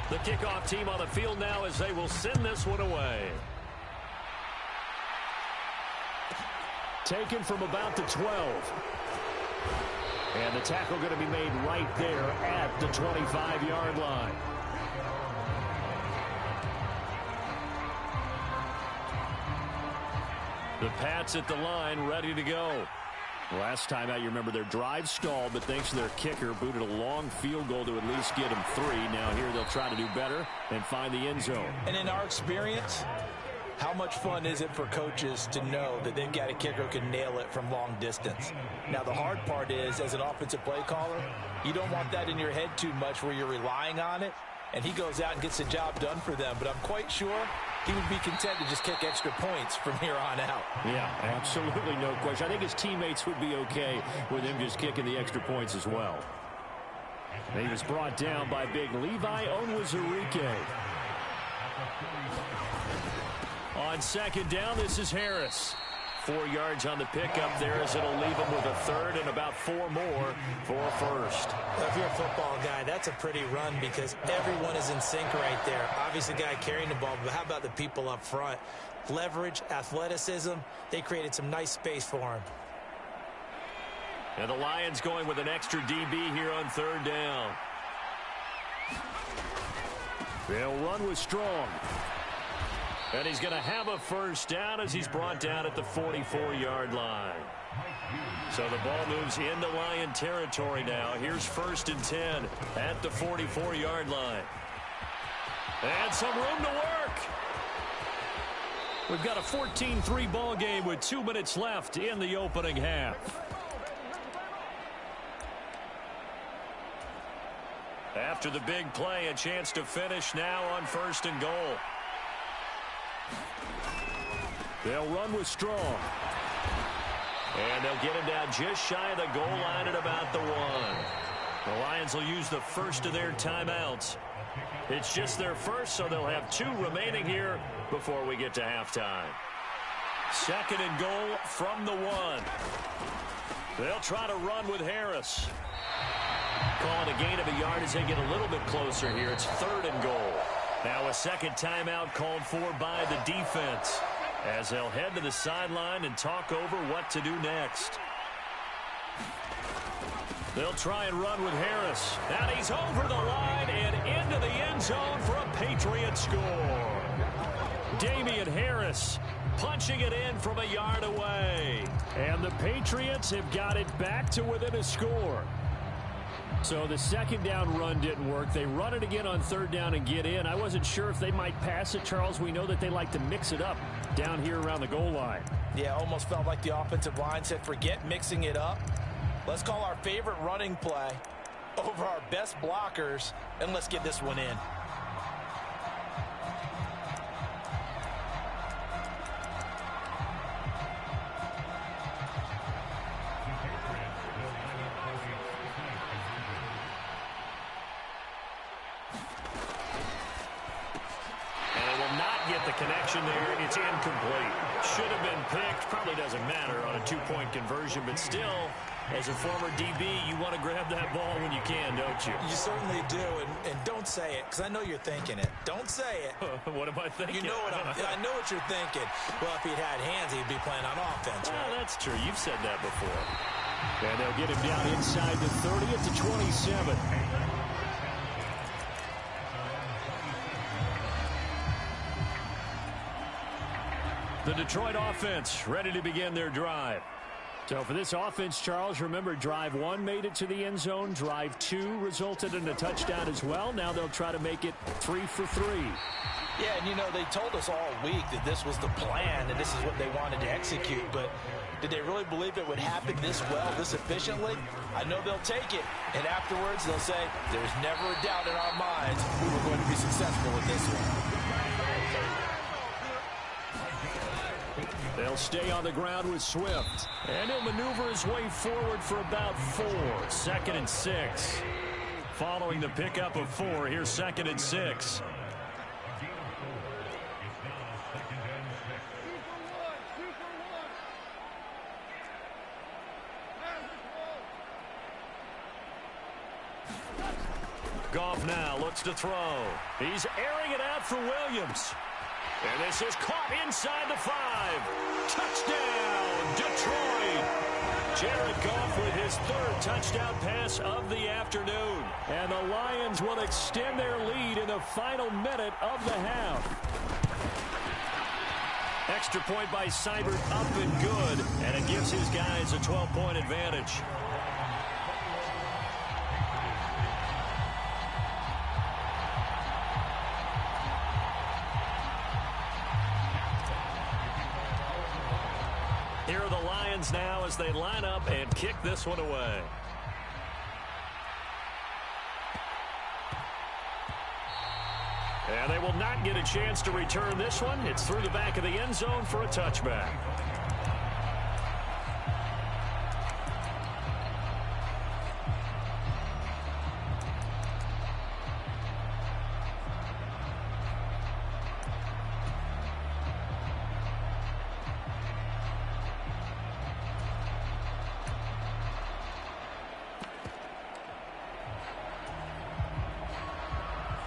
The kickoff team on the field now as they will send this one away. Taken from about the 12. And the tackle going to be made right there at the 25-yard line. The Pats at the line, ready to go. Last time out, you remember their drive stalled, but thanks to their kicker, booted a long field goal to at least get them 3. Now here they'll try to do better and find the end zone. And in our experience, how much fun is it for coaches to know that they've got a kicker who can nail it from long distance? Now, the hard part is, as an offensive play caller, you don't want that in your head too much where you're relying on it, and he goes out and gets the job done for them. But I'm quite sure he would be content to just kick extra points from here on out. Yeah, absolutely no question. I think his teammates would be okay with him just kicking the extra points as well. He was brought down by big Levi Onwuzurike. On 2nd down, this is Harris. 4 yards on the pickup there, as it'll leave him with a third and about 4 more for a first. Well, if you're a football guy, that's a pretty run because everyone is in sync right there. Obviously, the guy carrying the ball, but how about the people up front? Leverage, athleticism, they created some nice space for him. And the Lions going with an extra DB here on 3rd down. They'll run with Strong. And he's going to have a first down as he's brought down at the 44-yard line. So the ball moves into Lion territory now. Here's 1st and 10 at the 44-yard line. And some room to work. We've got a 14-3 ball game with 2 minutes left in the opening half. After the big play, a chance to finish now on 1st and goal. They'll run with Strong. And they'll get him down just shy of the goal line at about the 1. The Lions will use the first of their timeouts. It's just their first, so they'll have 2 remaining here before we get to halftime. 2nd and goal from the 1. They'll try to run with Harris. Calling a gain of a yard as they get a little bit closer here. It's 3rd and goal. Now a second timeout called for by the defense, as they'll head to the sideline and talk over what to do next. They'll try and run with Harris. And he's over the line and into the end zone for a Patriot score. Damian Harris punching it in from a yard away. And the Patriots have got it back to within a score. So the 2nd down run didn't work. They run it again on 3rd down and get in. I wasn't sure if they might pass it, Charles. We know that they like to mix it up down here around the goal line. Yeah, almost felt like the offensive line said, forget mixing it up. Let's call our favorite running play over our best blockers, and let's get this one in. Connection there, it's incomplete. Should have been picked, probably doesn't matter on a 2-point conversion, but still, as a former DB, you want to grab that ball when you can, don't you? You certainly do, and don't say it, because I know you're thinking it. Don't say it. What am I thinking? You know what I know what you're thinking. Well, if he'd had hands, he'd be playing on offense, right? Oh, that's true. You've said that before. And they'll get him down inside the 30 at the 27. The Detroit offense ready to begin their drive. So for this offense, Charles, remember drive 1 made it to the end zone. Drive 2 resulted in a touchdown as well. Now they'll try to make it 3 for 3. Yeah, and you know, they told us all week that this was the plan and this is what they wanted to execute. But did they really believe it would happen this well, this efficiently? I know they'll take it. And afterwards, they'll say, there's never a doubt in our minds we were going to be successful with this one. They'll stay on the ground with Swift. And he'll maneuver his way forward for about 4. 2nd and 6. Following the pickup of 4, here's 2nd and 6. Goff now looks to throw. He's airing it out for Williams. And this is caught inside the 5. Touchdown, Detroit. Jared Goff with his 3rd touchdown pass of the afternoon. And the Lions will extend their lead in the final minute of the half. Extra point by Seibert up and good. And it gives his guys a 12-point advantage. Here are the Lions now as they line up and kick this one away. And they will not get a chance to return this one. It's through the back of the end zone for a touchback.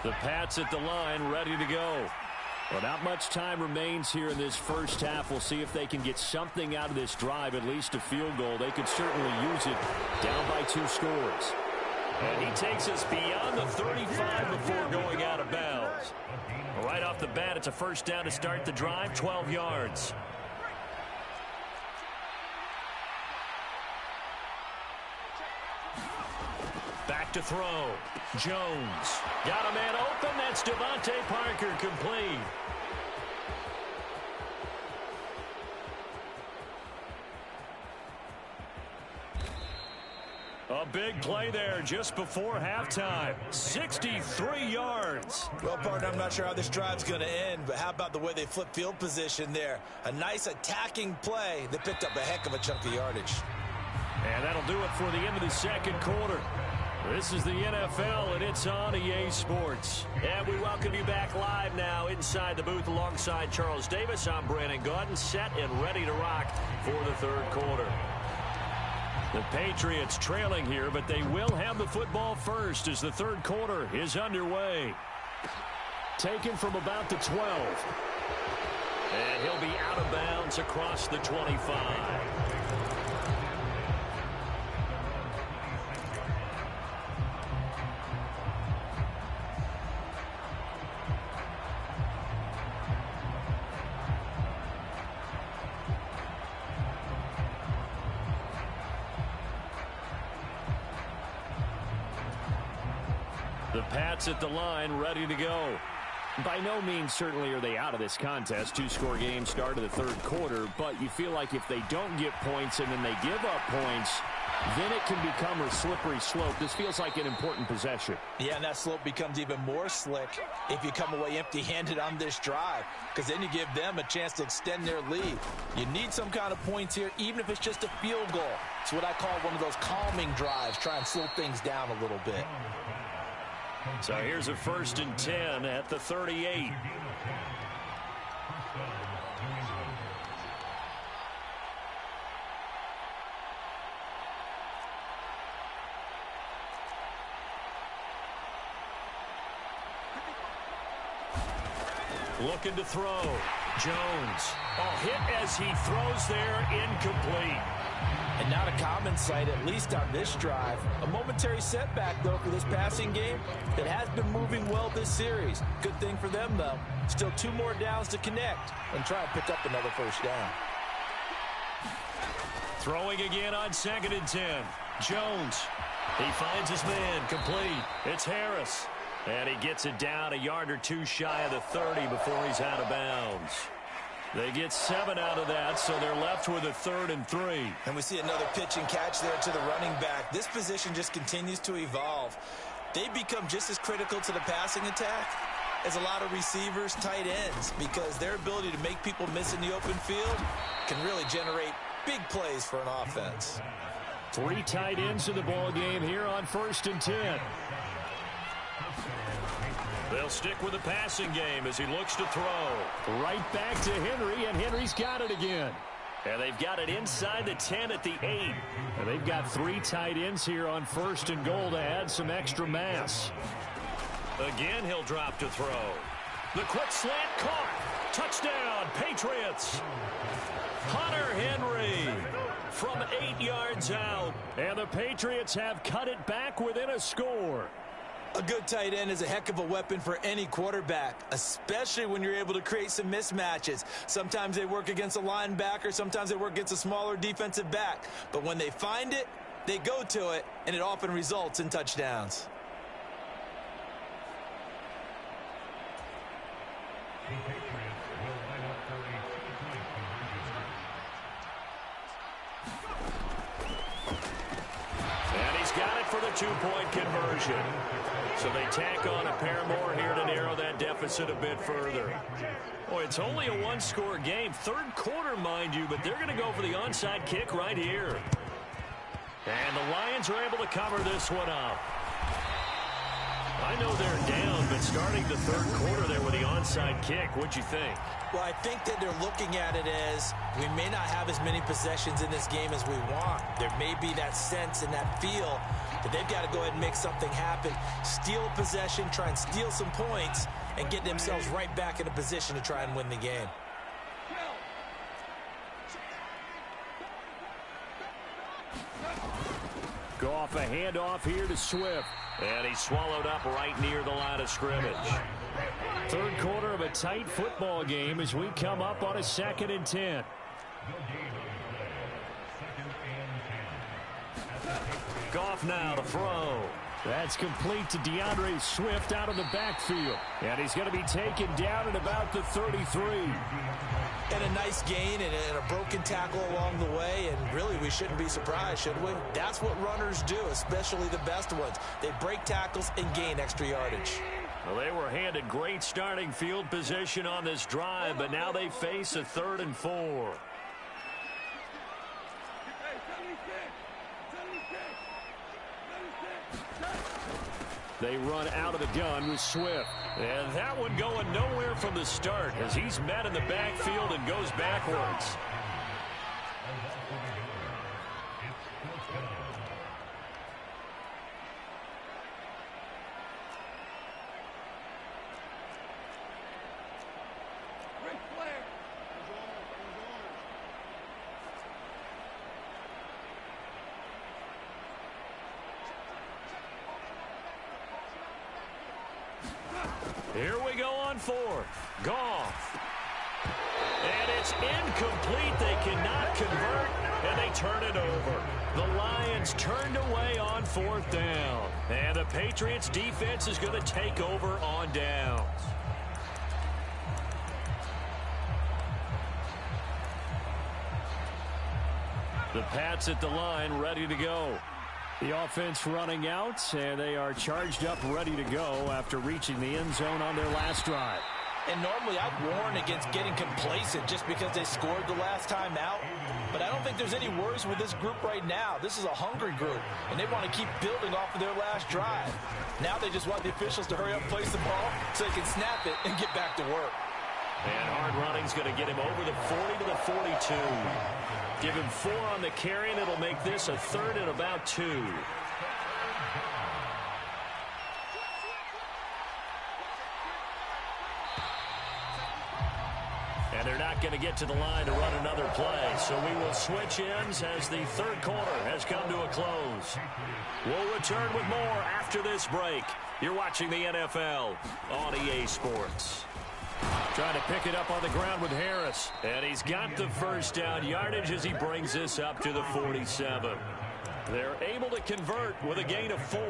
The Pats at the line, ready to go. Well, not much time remains here in this first half. We'll see if they can get something out of this drive, at least a field goal. They could certainly use it down by 2 scores. And he takes us beyond the 35 before going out of bounds. Right off the bat, it's a first down to start the drive, 12 yards. Back to throw. Jones. Got a man open. That's Devontae Parker, complete. A big play there just before halftime. 63 yards. Well, partner, I'm not sure how this drive's going to end, but how about the way they flip field position there? A nice attacking play that picked up a heck of a chunk of yardage. And that'll do it for the end of the second quarter. This is the NFL, and it's on EA Sports. And we welcome you back live now inside the booth alongside Charles Davis. I'm Brandon Gaudin, set and ready to rock for the third quarter. The Patriots trailing here, but they will have the football first as the third quarter is underway. Taken from about the 12. And he'll be out of bounds across the 25. The Pats at the line, ready to go. By no means certainly are they out of this contest. 2-score game start of the third quarter, but you feel like if they don't get points and then they give up points, then it can become a slippery slope. This feels like an important possession. Yeah, and that slope becomes even more slick if you come away empty-handed on this drive, because then you give them a chance to extend their lead. You need some kind of points here, even if it's just a field goal. It's what I call one of those calming drives, try and slow things down a little bit. So here's a 1st and 10 at the 38. Looking to throw. Jones. Hit as he throws there, incomplete. And not a common sight, at least on this drive. A momentary setback, though, for this passing game that has been moving well this series. Good thing for them, though. Still 2 more downs to connect and try and pick up another first down. Throwing again on 2nd and 10. Jones. He finds his man, complete. It's Harris. And he gets it down a yard or 2 shy of the 30 before he's out of bounds. They get 7 out of that, so they're left with a 3rd and 3. And we see another pitch and catch there to the running back. This position just continues to evolve. They become just as critical to the passing attack as a lot of receivers, tight ends, because their ability to make people miss in the open field can really generate big plays for an offense. 3 tight ends in the ball game here on 1st and 10. They'll stick with the passing game as he looks to throw. Right back to Henry, and Henry's got it again. And they've got it inside the 10 at the 8. And they've got 3 tight ends here on 1st and goal to add some extra mass. Again, he'll drop to throw. The quick slant caught. Touchdown, Patriots. Hunter Henry from 8 yards out. And the Patriots have cut it back within a score. A good tight end is a heck of a weapon for any quarterback, especially when you're able to create some mismatches. Sometimes they work against a linebacker, sometimes they work against a smaller defensive back. But when they find it, they go to it, and it often results in touchdowns. And he's got it for the 2-point conversion. So they tack on a pair more here to narrow that deficit a bit further. Boy, it's only a 1-score game. Third quarter, mind you, but they're going to go for the onside kick right here. And the Lions are able to cover this one up. I know they're down, but but starting the third quarter there with the onside kick. What'd you think? Well, I think that they're looking at it as we may not have as many possessions in this game as we want. There may be that sense and that feel that they've got to go ahead and make something happen, steal a possession, try and steal some points, and get themselves right back in a position to try and win the game. Goff a handoff here to Swift. And he's swallowed up right near the line of scrimmage. Third quarter of a tight football game as we come up on a 2nd and 10. Goff now to throw. That's complete to DeAndre Swift out of the backfield. And he's going to be taken down at about the 33. And a nice gain and a broken tackle along the way, and really we shouldn't be surprised, should we? That's what runners do, especially the best ones. They break tackles and gain extra yardage. Well, they were handed great starting field position on this drive, but now they face a 3rd and 4. They run out of the gun with Swift. And that one going nowhere from the start as he's met in the backfield and goes backwards. Here we go on 4th. Goff. And it's incomplete. They cannot convert, and they turn it over. The Lions turned away on 4th down. And the Patriots defense is going to take over on downs. The Pats at the line, ready to go. The offense running out, and they are charged up, ready to go after reaching the end zone on their last drive. And normally I'd warn against getting complacent just because they scored the last time out. But I don't think there's any worries with this group right now. This is a hungry group, and they want to keep building off of their last drive. Now they just want the officials to hurry up, place the ball, so they can snap it and get back to work. And hard running's going to get him over the 40 to the 42. Give him 4 on the carry, and it'll make this a 3rd and about 2. And they're not going to get to the line to run another play, so we will switch ends as the third quarter has come to a close. We'll return with more after this break. You're watching the NFL on EA Sports. Trying to pick it up on the ground with Harris. And he's got the first down yardage as he brings this up to the 47. They're able to convert with a gain of 4.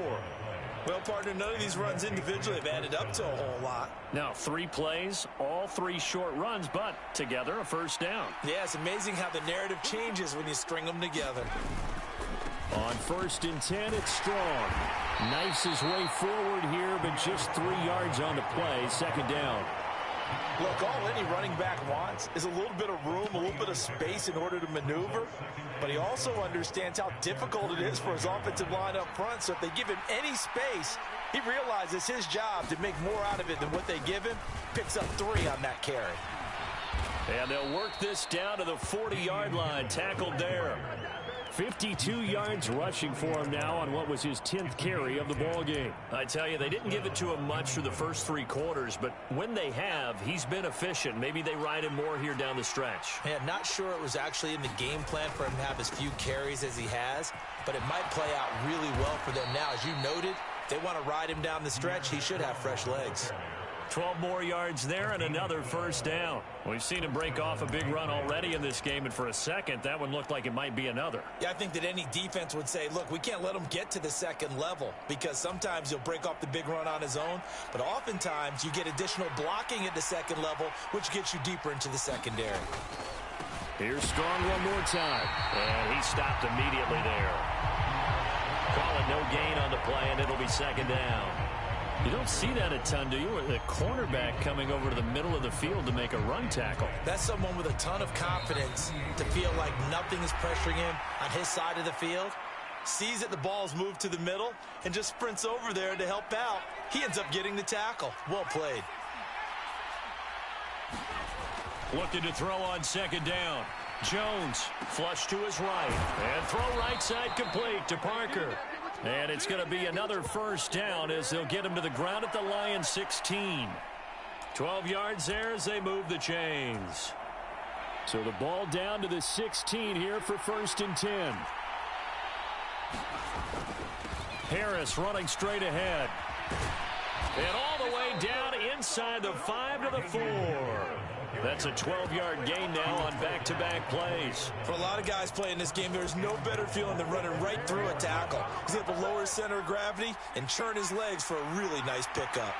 Well, partner, none of these runs individually have added up to a whole lot. Now, 3 plays, all 3 short runs, but together a first down. Yeah, it's amazing how the narrative changes when you string them together. On 1st and 10, it's Strong. Knifes his way forward here, but just 3 yards on the play, 2nd down. Look, all any running back wants is a little bit of room, a little bit of space in order to maneuver. But he also understands how difficult it is for his offensive line up front. So if they give him any space, he realizes his job to make more out of it than what they give him. Picks up 3 on that carry. And they'll work this down to the 40-yard line. Tackled there. 52 yards rushing for him now on what was his 10th carry of the ball game. I tell you, they didn't give it to him much through the first 3 quarters, but when they have, he's been efficient. Maybe they ride him more here down the stretch. Yeah, not sure it was actually in the game plan for him to have as few carries as he has, but it might play out really well for them now. As you noted, they want to ride him down the stretch. He should have fresh legs. 12 more yards there and another first down. We've seen him break off a big run already in this game, and for a second, that one looked like it might be another. Yeah, I think that any defense would say, look, we can't let him get to the 2nd level because sometimes he'll break off the big run on his own, but oftentimes you get additional blocking at the 2nd level, which gets you deeper into the secondary. Here's Strong one more time, and he stopped immediately there. Call it no gain on the play, and it'll be 2nd down. You don't see that a ton, do you? The cornerback coming over to the middle of the field to make a run tackle. That's someone with a ton of confidence to feel like nothing is pressuring him on his side of the field. sees that the ball's moved to the middle, and just sprints over there to help out. He ends up getting the tackle. Well played. Looking to throw on second down. Jones, flush to his right. And throw right side complete to Parker. And it's going to be another first down as they'll get him to the ground at the Lions 16. 12 yards there as they move the chains. So the ball down to the 16 here for 1st and 10. Harris running straight ahead. And all the way down inside the 5 to the 4. That's a 12-yard gain now on back-to-back plays. For a lot of guys playing this game, there's no better feeling than running right through a tackle. He's able to lower his center of gravity and churn his legs for a really nice pickup.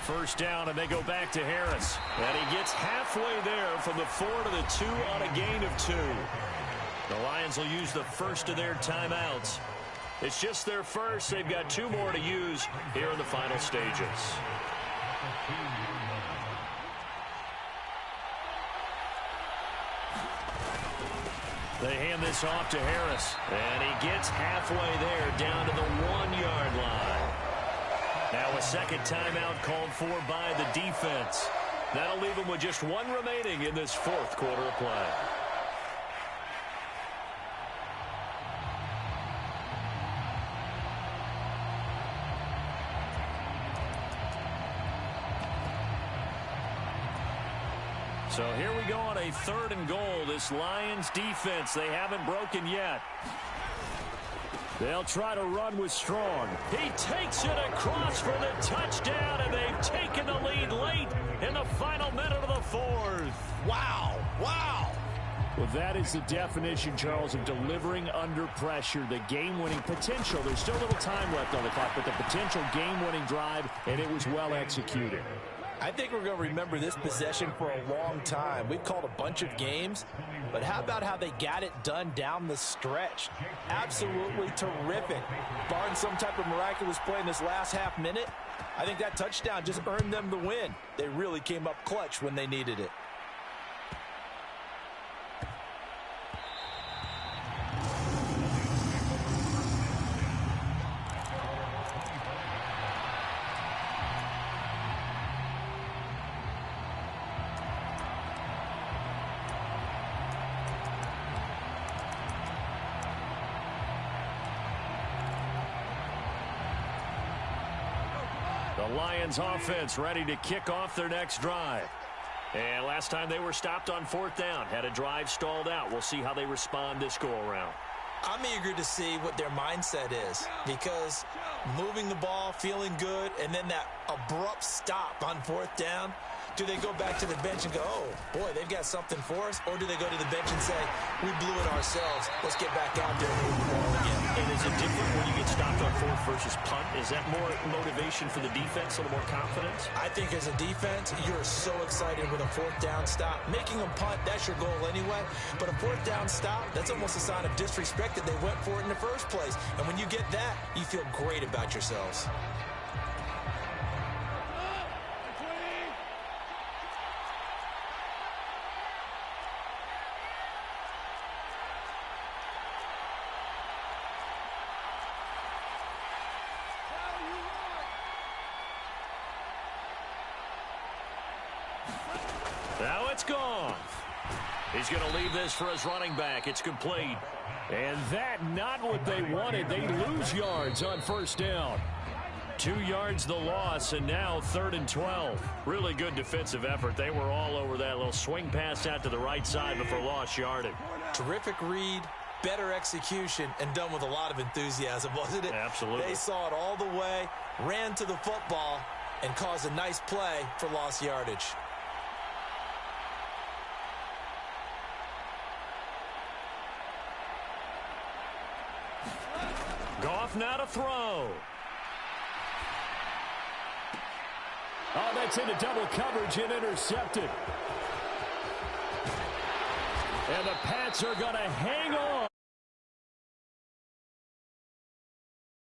First down, and they go back to Harris. And he gets halfway there from the 4 to the 2 on a gain of 2. The Lions will use the first of their timeouts. It's just their first. They've got 2 more to use here in the final stages. They hand this off to Harris. And he gets halfway there down to the 1-yard line. Now a second timeout called for by the defense. That'll leave them with just 1 remaining in this 4th quarter of play. So here we go on a 3rd and goal. This Lions defense, they haven't broken yet. They'll try to run with Strong. He takes it across for the touchdown, and they've taken the lead late in the final minute of the 4th. Wow. Wow. Well, that is the definition, Charles, of delivering under pressure. The game-winning potential. There's still a little time left on the clock, but the potential game-winning drive, and it was well executed. I think we're going to remember this possession for a long time. We've called a bunch of games, but how about how they got it done down the stretch? Absolutely terrific. Barring some type of miraculous play in this last half minute, I think that touchdown just earned them the win. They really came up clutch when they needed it. The Lions offense ready to kick off their next drive. And last time they were stopped on 4th down, had a drive stalled out. We'll see how they respond this go-around. I'm eager to see what their mindset is, because moving the ball, feeling good, and then that abrupt stop on 4th down, do they go back to the bench and go, oh, boy, they've got something for us? Or do they go to the bench and say, we blew it ourselves, let's get back out there and move the ball again? And is it different when you get stopped on 4th versus punt? Is that more motivation for the defense, a little more confidence? I think as a defense, you're so excited with a 4th down stop. Making them punt, that's your goal anyway. But a 4th down stop, that's almost a sign of disrespect that they went for it in the first place. And when you get that, you feel great about yourselves. Now it's gone. He's going to leave this for his running back. It's complete. And that not what they wanted. They lose yards on 1st down. 2 yards the loss, and now 3rd and 12. Really good defensive effort. They were all over that little swing pass out to the right side before lost yardage. Terrific read, better execution, and done with a lot of enthusiasm, wasn't it? Absolutely. They saw it all the way, ran to the football, and caused a nice play for lost yardage. Goff now to throw. Oh, that's into double coverage and intercepted. And the Pats are going to hang on.